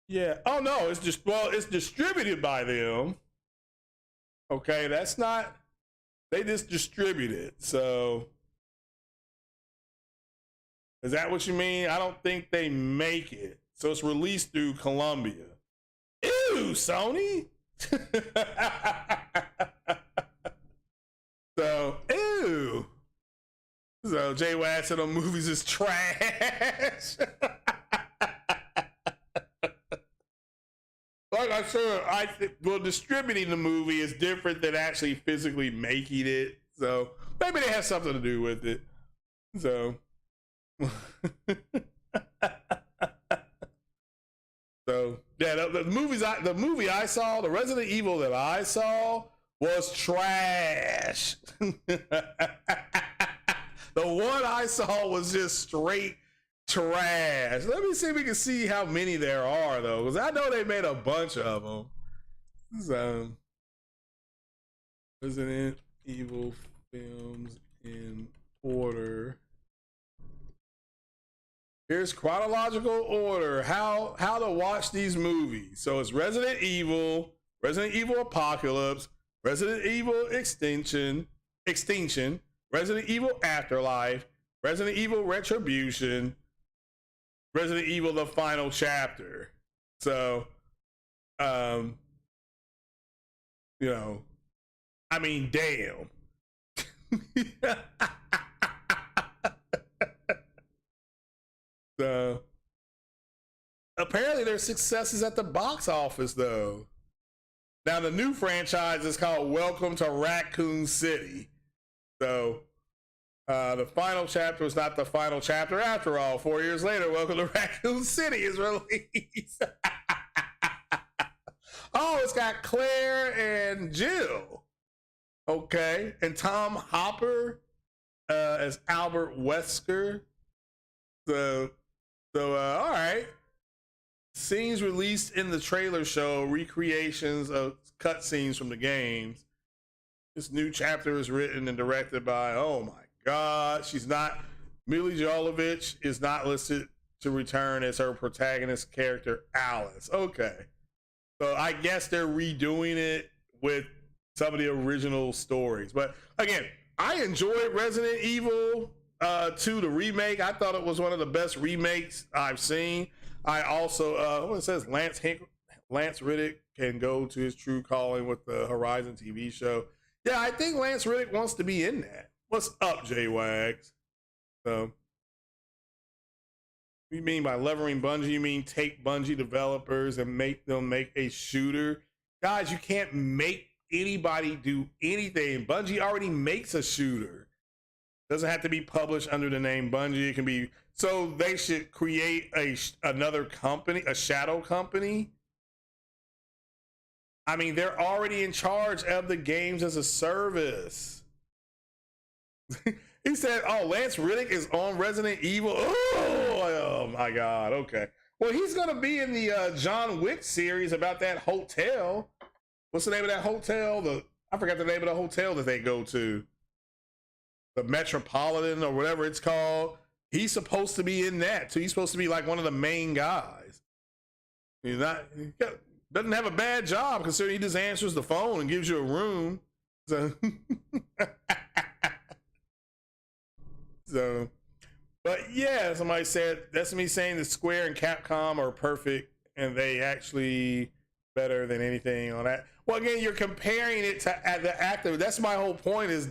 Yeah. Oh no, it's just, well, it's distributed by them. Okay, that's not, they just distribute it. So is that what you mean? I don't think they make it. So it's released through Columbia. Ew, Sony. So, ew. So Jay Watt said on movies is trash. Like I said, well, distributing the movie is different than actually physically making it. So maybe they have something to do with it. So, so yeah, the movie I saw, the Resident Evil that I saw was trash. The one I saw was just straight trash. Let me see if we can see how many there are though, because I know they made a bunch of them. So, Resident Evil films in order. Here's chronological order. How to watch these movies. So it's Resident Evil Apocalypse, Resident Evil Extinction, Resident Evil Afterlife, Resident Evil Retribution, Resident Evil The Final Chapter. So, you know, I mean, damn. So, apparently there's successes at the box office though. Now the new franchise is called Welcome to Raccoon City. So, The final chapter was not the final chapter after all. 4 years later, Welcome to Raccoon City is released. Oh, it's got Claire and Jill. Okay. And Tom Hopper as Albert Wesker. So all right. Scenes released in the trailer show recreations of cutscenes from the games. This new chapter is written and directed by, oh my God, Mila Jovovich is not listed to return as her protagonist character, Alice. Okay. So I guess they're redoing it with some of the original stories. But again, I enjoyed Resident Evil 2, the remake. I thought it was one of the best remakes I've seen. I also, what it says, Lance Riddick can go to his true calling with the Horizon TV show. Yeah, I think Lance Riddick wants to be in that. What's up, J-Wags? So, you mean by levering Bungie, you mean take Bungie developers and make them make a shooter? Guys, you can't make anybody do anything. Bungie already makes a shooter. Doesn't have to be published under the name Bungie. It can be, so they should create another company, a shadow company. I mean, they're already in charge of the games as a service. He said, oh, Lance Riddick is on Resident Evil. Oh my God. Okay. Well, he's going to be in the John Wick series about that hotel. What's the name of that hotel? I forgot the name of the hotel that they go to. The Metropolitan or whatever it's called. He's supposed to be in that too. He's supposed to be like one of the main guys. He doesn't have a bad job considering he just answers the phone and gives you a room. So, but yeah, somebody said, that's me saying that Square and Capcom are perfect and they actually better than anything on that. Well, again, you're comparing it to the active. That's my whole point is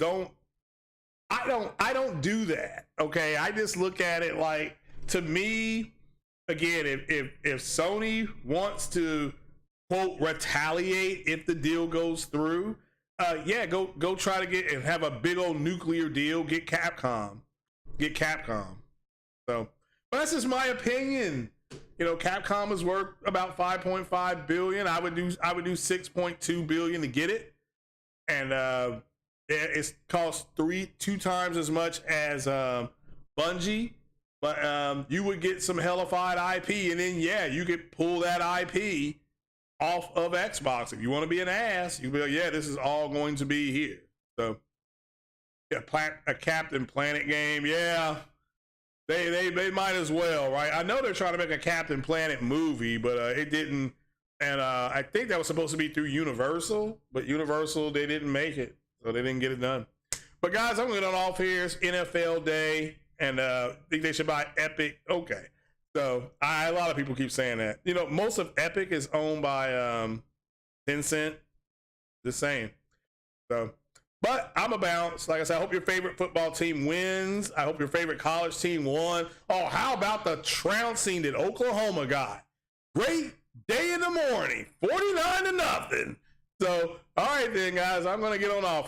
I don't do that. Okay. I just look at it like, to me, again, if Sony wants to quote retaliate if the deal goes through, yeah, go try to get and have a big old nuclear deal, get Capcom. So, but that's just my opinion. You know, Capcom is worth about 5.5 billion. I would do 6.2 billion to get it, and it costs two times as much as Bungie. But you would get some hellified IP, and then yeah, you could pull that IP off of Xbox. If you want to be an ass, you be like, yeah, this is all going to be here. So yeah, a Captain Planet game, yeah. They might as well, right? I know they're trying to make a Captain Planet movie, but it didn't. And I think that was supposed to be through Universal, but Universal, they didn't make it, so they didn't get it done. But guys, I'm going to get on off here. It's NFL Day, and I think they should buy Epic. Okay. So a lot of people keep saying that. You know, most of Epic is owned by Tencent. Just saying. So. But I'm a bounce. Like I said, I hope your favorite football team wins. I hope your favorite college team won. Oh, how about the trouncing that Oklahoma got? Great day in the morning, 49-0. So, all right then, guys, I'm going to get on off.